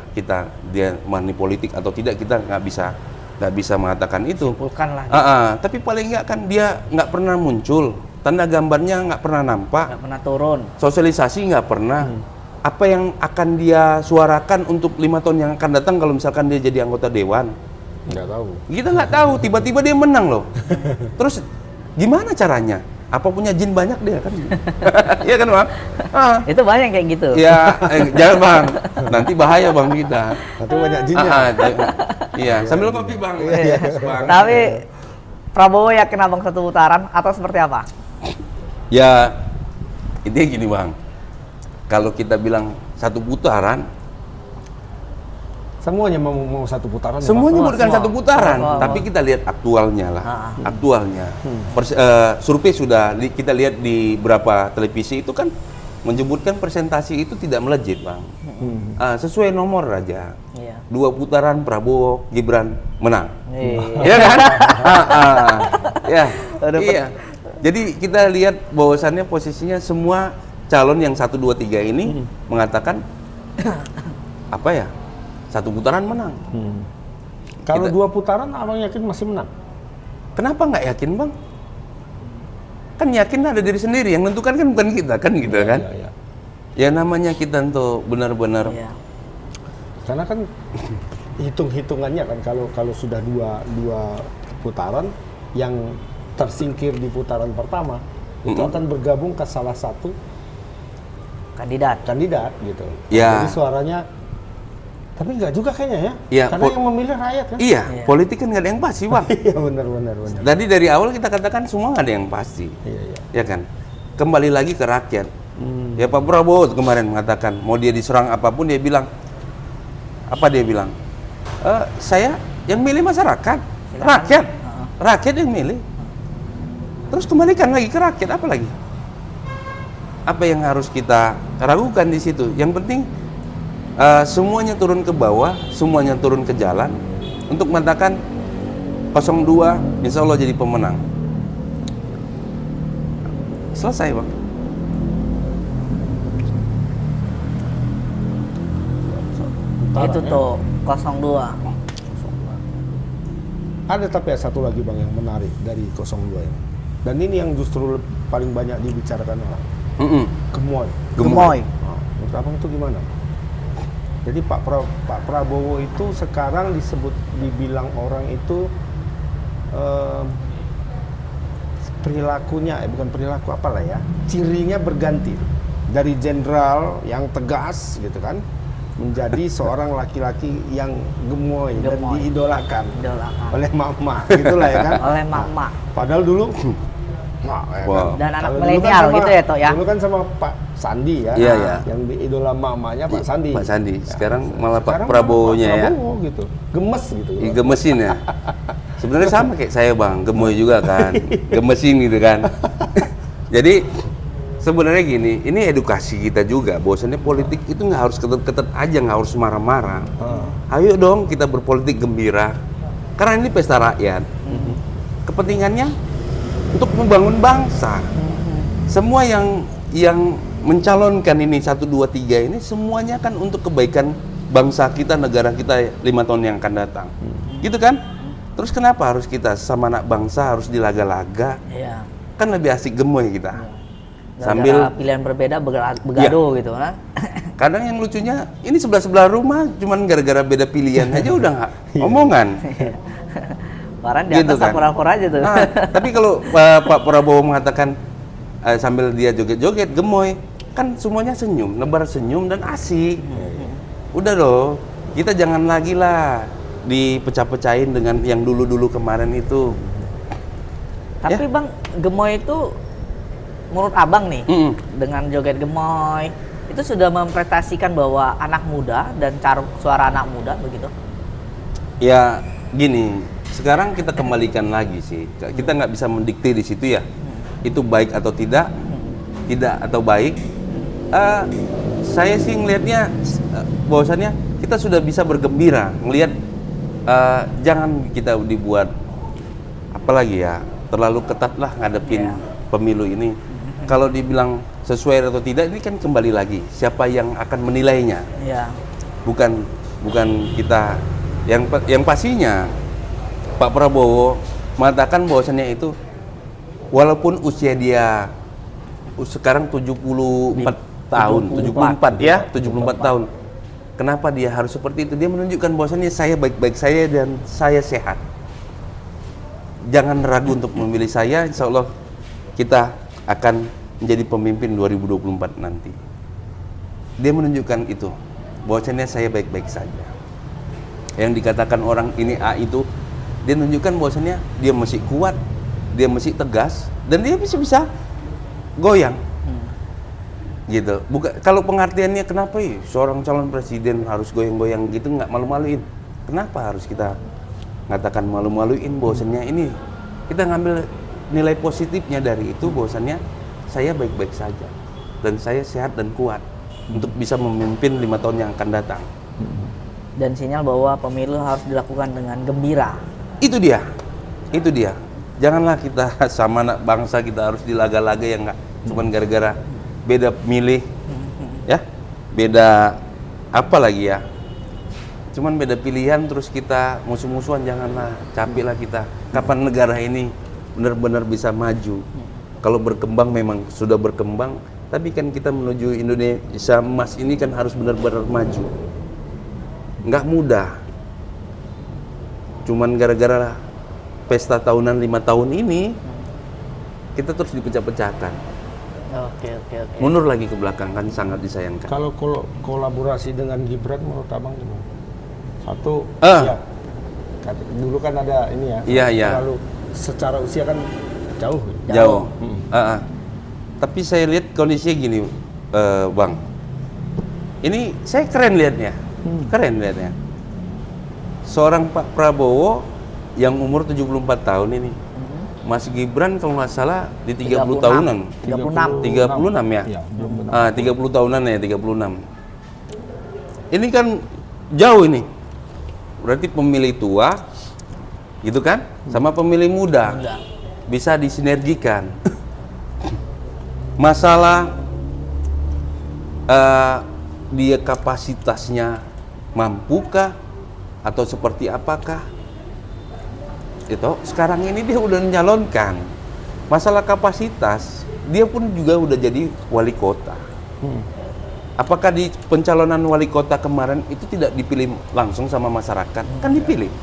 dia money politik atau tidak, kita nggak bisa mengatakan itu. Simpulkan lah. Tapi paling nggak kan dia nggak pernah muncul, tanda gambarnya nggak pernah nampak, Nggak pernah turun. sosialisasi nggak pernah. Apa yang akan dia suarakan untuk 5 tahun yang akan datang kalau misalkan dia jadi anggota dewan? Nggak tahu. Kita nggak tahu, tiba-tiba dia menang loh. Terus gimana caranya? Apa punya jin banyak dia kan? Iya kan Bang? Itu banyak kayak gitu. Ya, jangan Bang. Nanti bahaya Bang kita. Tapi banyak jinnya. Iya, sambil kopi Bang. Bang. Tapi Prabowo yakin abang 1 putaran atau seperti apa? Ya, intinya gini Bang. Kalau kita bilang 1 putaran, Semuanya mau 1 putaran. semuanya Semua, bukan semua. 1 putaran, Semua. tapi kita lihat aktualnya lah. Aktualnya. Survei sudah kita lihat di beberapa televisi itu kan menyebutkan presentasi itu tidak melejit, Bang. Sesuai nomor aja. Iya. 2 putaran Prabowo, Gibran menang. Iya. Iya kan? Ya. Iya. Jadi kita lihat bahwasannya posisinya semua calon yang 1, 2, 3 ini mengatakan apa ya? 1 putaran menang. Kalau 2 putaran, abang yakin masih menang? Kenapa nggak yakin, Bang? Kan yakin ada diri sendiri, yang menentukan kan bukan kita, kan gitu kan? Iya. Ya namanya kita untuk benar-benar. Iya. Karena kan hitung-hitungannya kan kalau sudah dua putaran, yang tersingkir di putaran pertama itu akan bergabung ke salah satu Kandidat. gitu. Ya. Jadi suaranya, tapi nggak juga kayaknya ya. Ya, Karena yang memilih rakyat kan. Iya, politik kan nggak ada yang pasti, Bang. Iya benar. Tadi dari awal kita katakan semua nggak ada yang pasti. Iya. Ya kan? Kembali lagi ke rakyat. Ya Pak Prabowo kemarin mengatakan mau dia diserang apapun dia bilang apa dia bilang? Saya yang milih masyarakat, rakyat yang milih. Terus kembalikan lagi ke rakyat, apa lagi? Apa yang harus kita ragukan di situ? Yang penting semuanya turun ke bawah, semuanya turun ke jalan untuk mengatakan 02 insya Allah jadi pemenang. Selesai, Bang. Itu tuh 02. Ada tapi satu lagi Bang yang menarik dari 02 ini. Dan ini yang justru paling banyak dibicarakan orang. Gemoy. Gemoy. Nah, menurut Abang itu gimana? Jadi Pak Prabowo itu sekarang dibilang orang itu perilakunya, bukan perilaku apalah ya, cirinya berganti dari jenderal yang tegas gitu kan, menjadi seorang laki-laki yang gemoy dan diidolakan oleh mama, gitulah ya kan? Oleh mama. Padahal dulu, Dan anak Kalau dulu milenial kan gitu ya, Tok ya? Dulu kan sama Pak Sandi ya, Iya. yang idola mamanya Pak Sandi. Pak Sandi. Ya, Sekarang malah Pak sekarang Prabowo-nya Pak ya. Prabowo gitu, gemes gitu. Gemesin ya. Sebenarnya sama kayak saya, Bang, gemoy juga kan, gemesin gitu kan. Jadi sebenarnya gini, ini edukasi kita juga, bahwasannya politik itu nggak harus ketat-ketat aja, nggak harus marah-marah. Ayo dong kita berpolitik gembira, karena ini pesta rakyat. Kepentingannya untuk membangun bangsa. Semua yang mencalonkan ini 1, 2, 3 ini semuanya kan untuk kebaikan bangsa kita, negara kita 5 tahun yang akan datang. Gitu kan? Terus kenapa harus kita sama anak bangsa harus dilaga-laga? Iya. Kan lebih asik gemoy kita. sambil pilihan berbeda begado gitu kan. kadang yang lucunya ini sebelah rumah cuman gara-gara beda pilihan aja udah nggak omongan. Barang di Gitu atas kan. akur-akur aja tuh. Tapi kalau Pak Prabowo mengatakan sambil dia joget-joget gemoy, kan semuanya senyum, nebar senyum dan asik. Udah loh, kita jangan lagi lah dipecah-pecahin dengan yang dulu-dulu kemarin itu. Tapi Bang, gemoy itu menurut Abang nih, dengan joget gemoy itu sudah mempresentasikan bahwa anak muda dan caruk suara anak muda begitu. Ya gini, sekarang kita kembalikan lagi sih. Kita nggak bisa mendikte di situ ya. Itu baik atau tidak, tidak atau baik. Saya sih ngelihatnya bahwasannya kita sudah bisa bergembira ngelihat. Jangan kita dibuat apalagi ya terlalu ketat lah ngadepin pemilu ini. Kalau dibilang sesuai atau tidak ini kan kembali lagi siapa yang akan menilainya. Iya. Bukan kita yang pastinya Pak Prabowo mengatakan bahwasannya itu walaupun usia dia sekarang 74 tahun, 74 ya, 74 tahun. Kenapa dia harus seperti itu? Dia menunjukkan bahwasannya saya baik-baik saya dan saya sehat. Jangan ragu untuk memilih saya, insya Allah kita akan menjadi pemimpin 2024 nanti. Dia menunjukkan itu, bahwasannya saya baik-baik saja. Yang dikatakan orang ini A itu, dia menunjukkan bahwasannya dia masih kuat, dia masih tegas, dan dia bisa goyang. Gitu. Kalau pengertiannya kenapa seorang calon presiden harus goyang-goyang gitu nggak malu-maluin? Kenapa harus kita mengatakan malu-maluin bahwasannya ini kita ngambil nilai positifnya dari itu bahwasannya saya baik-baik saja dan saya sehat dan kuat untuk bisa memimpin 5 tahun yang akan datang. Dan sinyal bahwa pemilu harus dilakukan dengan gembira. Itu dia. Janganlah kita sama anak bangsa kita harus dilaga-laga yang nggak cuman gara-gara beda milih, ya, beda apa lagi ya, cuman beda pilihan terus kita musuh-musuhan. Janganlah, capek lah kita. Kapan negara ini benar-benar bisa maju? Kalau berkembang memang sudah berkembang, tapi kan kita menuju Indonesia emas ini kan harus benar-benar maju. Nggak mudah. Cuman gara-gara pesta tahunan 5 tahun ini kita terus dipecah-pecahkan. Oke. Mundur lagi ke belakang kan sangat disayangkan. Kalau kolaborasi dengan Gibran menurut Abang gimana? Satu, ya, dulu kan ada ini ya. Iya. Lalu secara usia kan Jauh. Tapi saya lihat kondisinya gini, Bang. Ini saya keren lihatnya. Seorang Pak Prabowo yang umur 74 tahun ini. Mas Gibran kalau nggak salah di 30 tahunan. 36 ya? Iya, 30 tahunan ya, 36. Ini kan jauh ini. Berarti pemilih tua, gitu kan? Sama pemilih muda. Bisa disinergikan. Masalah dia kapasitasnya mampukah atau seperti apakah? Itu sekarang ini dia udah menyalonkan. Masalah kapasitas, dia pun juga udah jadi wali kota. Apakah di pencalonan wali kota kemarin itu tidak dipilih langsung sama masyarakat? Kan dipilih.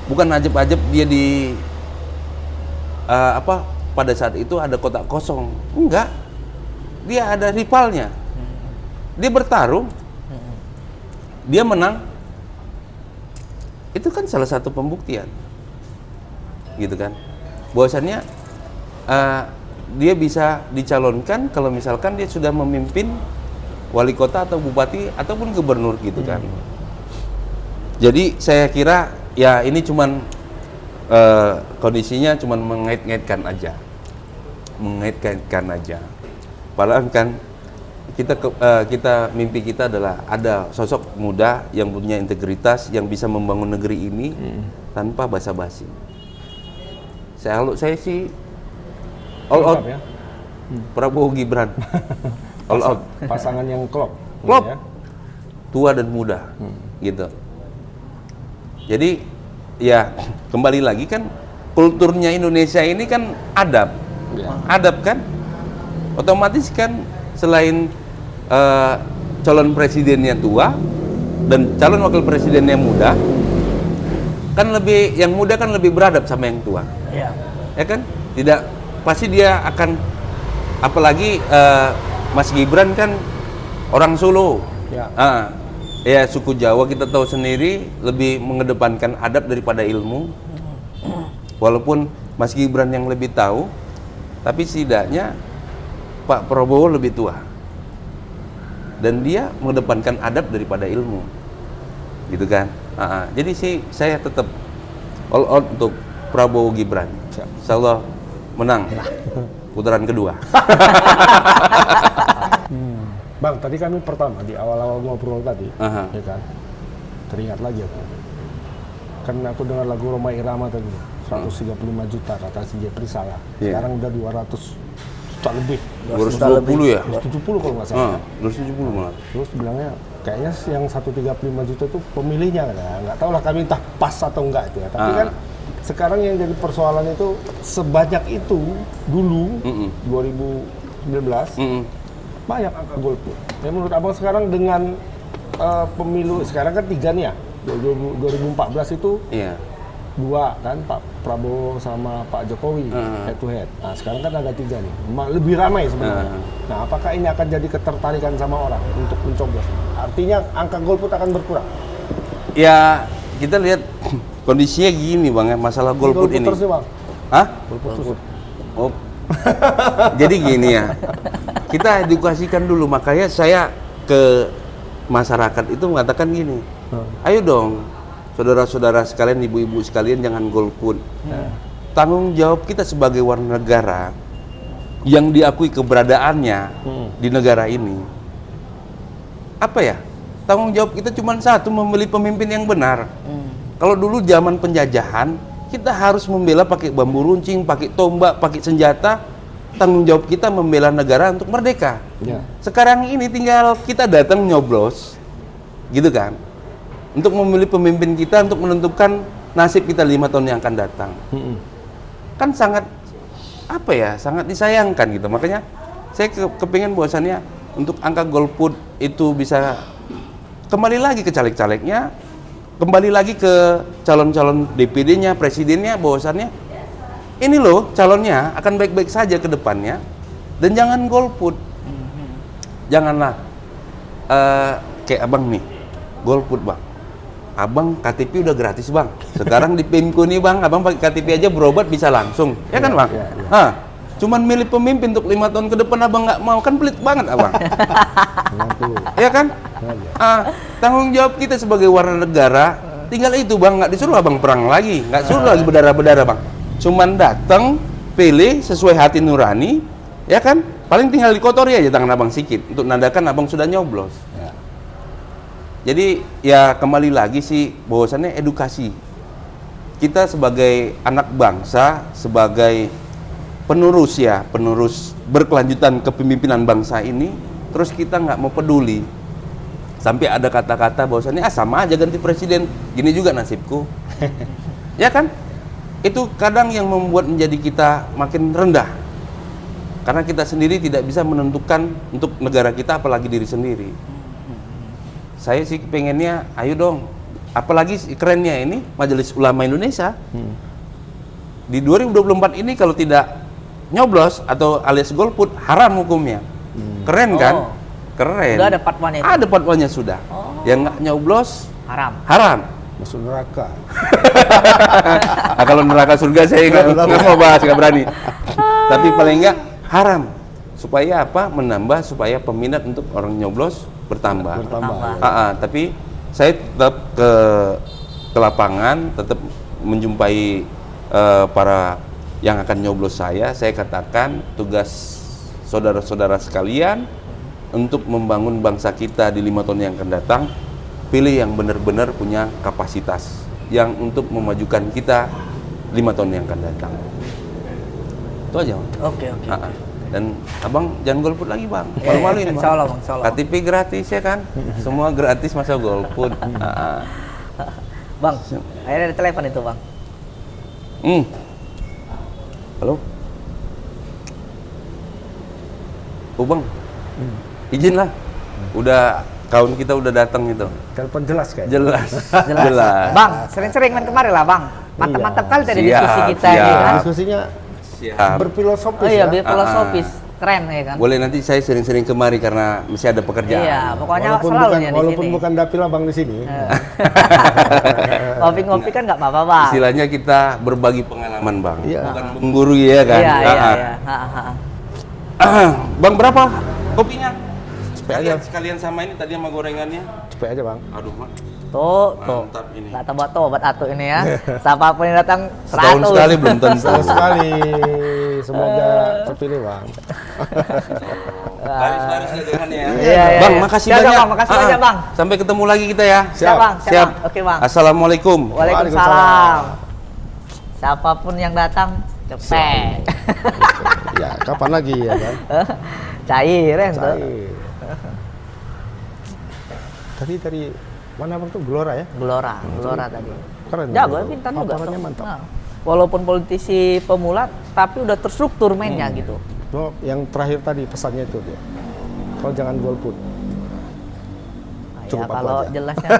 Bukan ajab-ajab dia pada saat itu ada kotak kosong. Enggak. Dia ada rivalnya. Dia bertarung. Dia menang. Itu kan salah satu pembuktian. Gitu kan, bahwasannya dia bisa dicalonkan kalau misalkan dia sudah memimpin wali kota atau bupati ataupun gubernur gitu kan. Jadi saya kira ya ini cuman kondisinya cuman mengait-ngaitkan aja. Padahal kan kita mimpi kita adalah ada sosok muda yang punya integritas yang bisa membangun negeri ini tanpa basa-basi. Saya sih all out ya. Prabowo Gibran all out. Pasangan yang klop ya. Tua dan muda Gitu. Jadi ya kembali lagi kan kulturnya Indonesia ini kan adab. Adab kan? otomatis kan selain calon presidennya tua dan calon wakil presidennya muda, kan yang muda kan lebih beradab sama yang tua. Iya. Ya kan? Tidak, pasti dia akan, apalagi Mas Gibran kan orang Solo. Ya. Ya suku Jawa kita tahu sendiri lebih mengedepankan adab daripada ilmu. Walaupun Mas Gibran yang lebih tahu, tapi setidaknya Pak Prabowo lebih tua. Dan dia mengedepankan adab daripada ilmu. Gitu kan? Jadi sih saya tetap all out untuk Prabowo Gibran. Insya Allah menang putaran kedua. Bang, tadi kami pertama di awal-awal ngobrol tadi, ya kan, teringat lagi aku. Kan aku dengar lagu Roma Irama tadi, 135 juta kata si Jepri salah. Yeah. Sekarang udah 200 juta lebih. 270 ya? 270 kalau nggak salah. 270 malah. Terus bilangnya kayaknya yang 135 juta itu pemilihnya, nggak tahu lah kami entah pas atau enggak itu ya. Tapi kan sekarang yang jadi persoalan itu sebanyak itu dulu 2019 banyak angka golput. Ya menurut abang sekarang dengan pemilu sekarang kan 3 nih ya, 2014 itu Iya. 2 kan, Pak Prabowo sama Pak Jokowi head to head. Nah sekarang kan ada 3 nih, lebih ramai sebenarnya. Nah apakah ini akan jadi ketertarikan sama orang untuk mencoblos? Artinya angka golput akan berkurang? Ya kita lihat kondisinya gini bang ya, masalah golput ini. Terus ya bang? Hah? Golput terus. Oh. Jadi gini ya, kita edukasikan dulu, makanya saya ke masyarakat itu mengatakan gini, ayo dong saudara-saudara sekalian, ibu-ibu sekalian, jangan golput. Tanggung jawab kita sebagai warga negara yang diakui keberadaannya di negara ini, apa ya, tanggung jawab kita cuma satu, memilih pemimpin yang benar. Kalau dulu zaman penjajahan, kita harus membela pakai bambu runcing, pakai tombak, pakai senjata. Tanggung jawab kita membela negara untuk merdeka. Ya. Sekarang ini tinggal kita datang nyoblos, gitu kan, untuk memilih pemimpin kita, untuk menentukan nasib kita 5 tahun yang akan datang. Kan sangat, apa ya, sangat disayangkan gitu. Makanya saya kepingin bahwasannya untuk angka golput itu bisa kembali lagi ke caleg-calegnya, kembali lagi ke calon-calon DPD-nya, presidennya, bahwasannya ini loh calonnya akan baik-baik saja ke depannya, dan jangan golput. Janganlah kayak abang nih, golput bang. Abang KTP udah gratis bang. Sekarang di PIMKO nih bang, abang pakai KTP aja berobat bisa langsung, ya kan bang? Cuman milih pemimpin untuk 5 tahun ke depan abang nggak mau, kan pelit banget abang. Ya kan? Tanggung jawab kita sebagai warga negara, tinggal itu bang, nggak disuruh abang perang lagi, nggak suruh lagi berdarah-berdarah bang. Cuman datang, pilih sesuai hati nurani, ya kan? Paling tinggal dikotori aja tangan abang sikit untuk nandakan abang sudah nyoblos. Ya. Jadi ya kembali lagi sih bahwasannya edukasi. Kita sebagai anak bangsa, sebagai penerus ya, penerus berkelanjutan kepemimpinan bangsa ini, terus kita nggak mau peduli. Sampai ada kata-kata bahwasannya sama aja ganti presiden, gini juga nasibku. Ya kan? Itu kadang yang membuat menjadi kita makin rendah, karena kita sendiri tidak bisa menentukan untuk negara kita, apalagi diri sendiri. Saya sih pengennya, ayo dong, apalagi kerennya ini Majelis Ulama Indonesia di 2024 ini kalau tidak nyoblos atau alias golput, haram hukumnya. Keren kan? Keren. Sudah ada fatwanya itu? Ada fatwanya sudah. Yang nggak nyoblos haram. Masuk neraka. Kalau neraka surga saya nggak mau bahas, nggak berani. Tapi paling nggak haram. Supaya apa? Menambah supaya peminat untuk orang nyoblos bertambah. Tapi saya tetap ke lapangan, tetap menjumpai para yang akan nyoblos saya katakan tugas saudara-saudara sekalian untuk membangun bangsa kita di 5 tahun yang akan datang. Pilih yang benar-benar punya kapasitas yang untuk memajukan kita 5 tahun yang akan datang. Itu aja bang. Oke. Dan abang jangan golput lagi bang, malu-maluin bang. Insya Allah bang, insya Allah. KTP gratis ya kan, semua gratis, masa golput. Bang, akhirnya ada telepon itu bang. Halo. oh bang, izin lah. Udah kawan kita udah datang itu. Telepon jelas kayak. Jelas. Jelas. Bang, sering-sering main kemari lah bang. Mantap-mantap kali tadi Siap, diskusi kita siap. ini kan. Diskusinya Siap. berfilosofis Oh iya, ya. biar filosofis. Keren ya kan. Boleh nanti saya sering-sering kemari karena masih ada pekerjaan. Iya, pokoknya Walaupun selalu bukan, ya di walaupun sini. bukan dapil abang di sini. Ngopi-ngopi kan nggak apa-apa bang. Istilahnya kita berbagi pengalaman bang, Iya. bukan menggurui ya kan. Iya, iya, Ah, iya. ah. Bang berapa kopinya? Cepet aja. Sekalian sama ini tadi sama gorengannya. Cepet aja bang. Aduh mak. Tuh, Mantap ini. nggak tambah tobat atuh ini ya. Siapapun yang datang Setahun 100. sekali belum tentu. Senang sekali. Semoga terpilih bang. Laris-laris dagangannya ya. Iya, iya, Bang, iya. makasih Siap, banyak. Bang, makasih banyak, Bang. Sampai ketemu lagi kita ya. Siap bang, siap. Siap. Bang. Oke bang. Assalamualaikum. Waalaikumsalam. Siapapun yang datang cepet. Ya kapan lagi ya kan? Cair ya. tuh. Cair. Tadi mana bang tuh Gelora ya? Gelora tadi. Keren. Jago, pintar juga. Paparannya tuh. mantap. Nah, walaupun politisi pemula, tapi udah terstruktur mainnya gitu. Oh, yang terakhir tadi pesannya itu dia. Kalau jangan golput. Nah, ya Cukup aku kalau aja. jelasnya.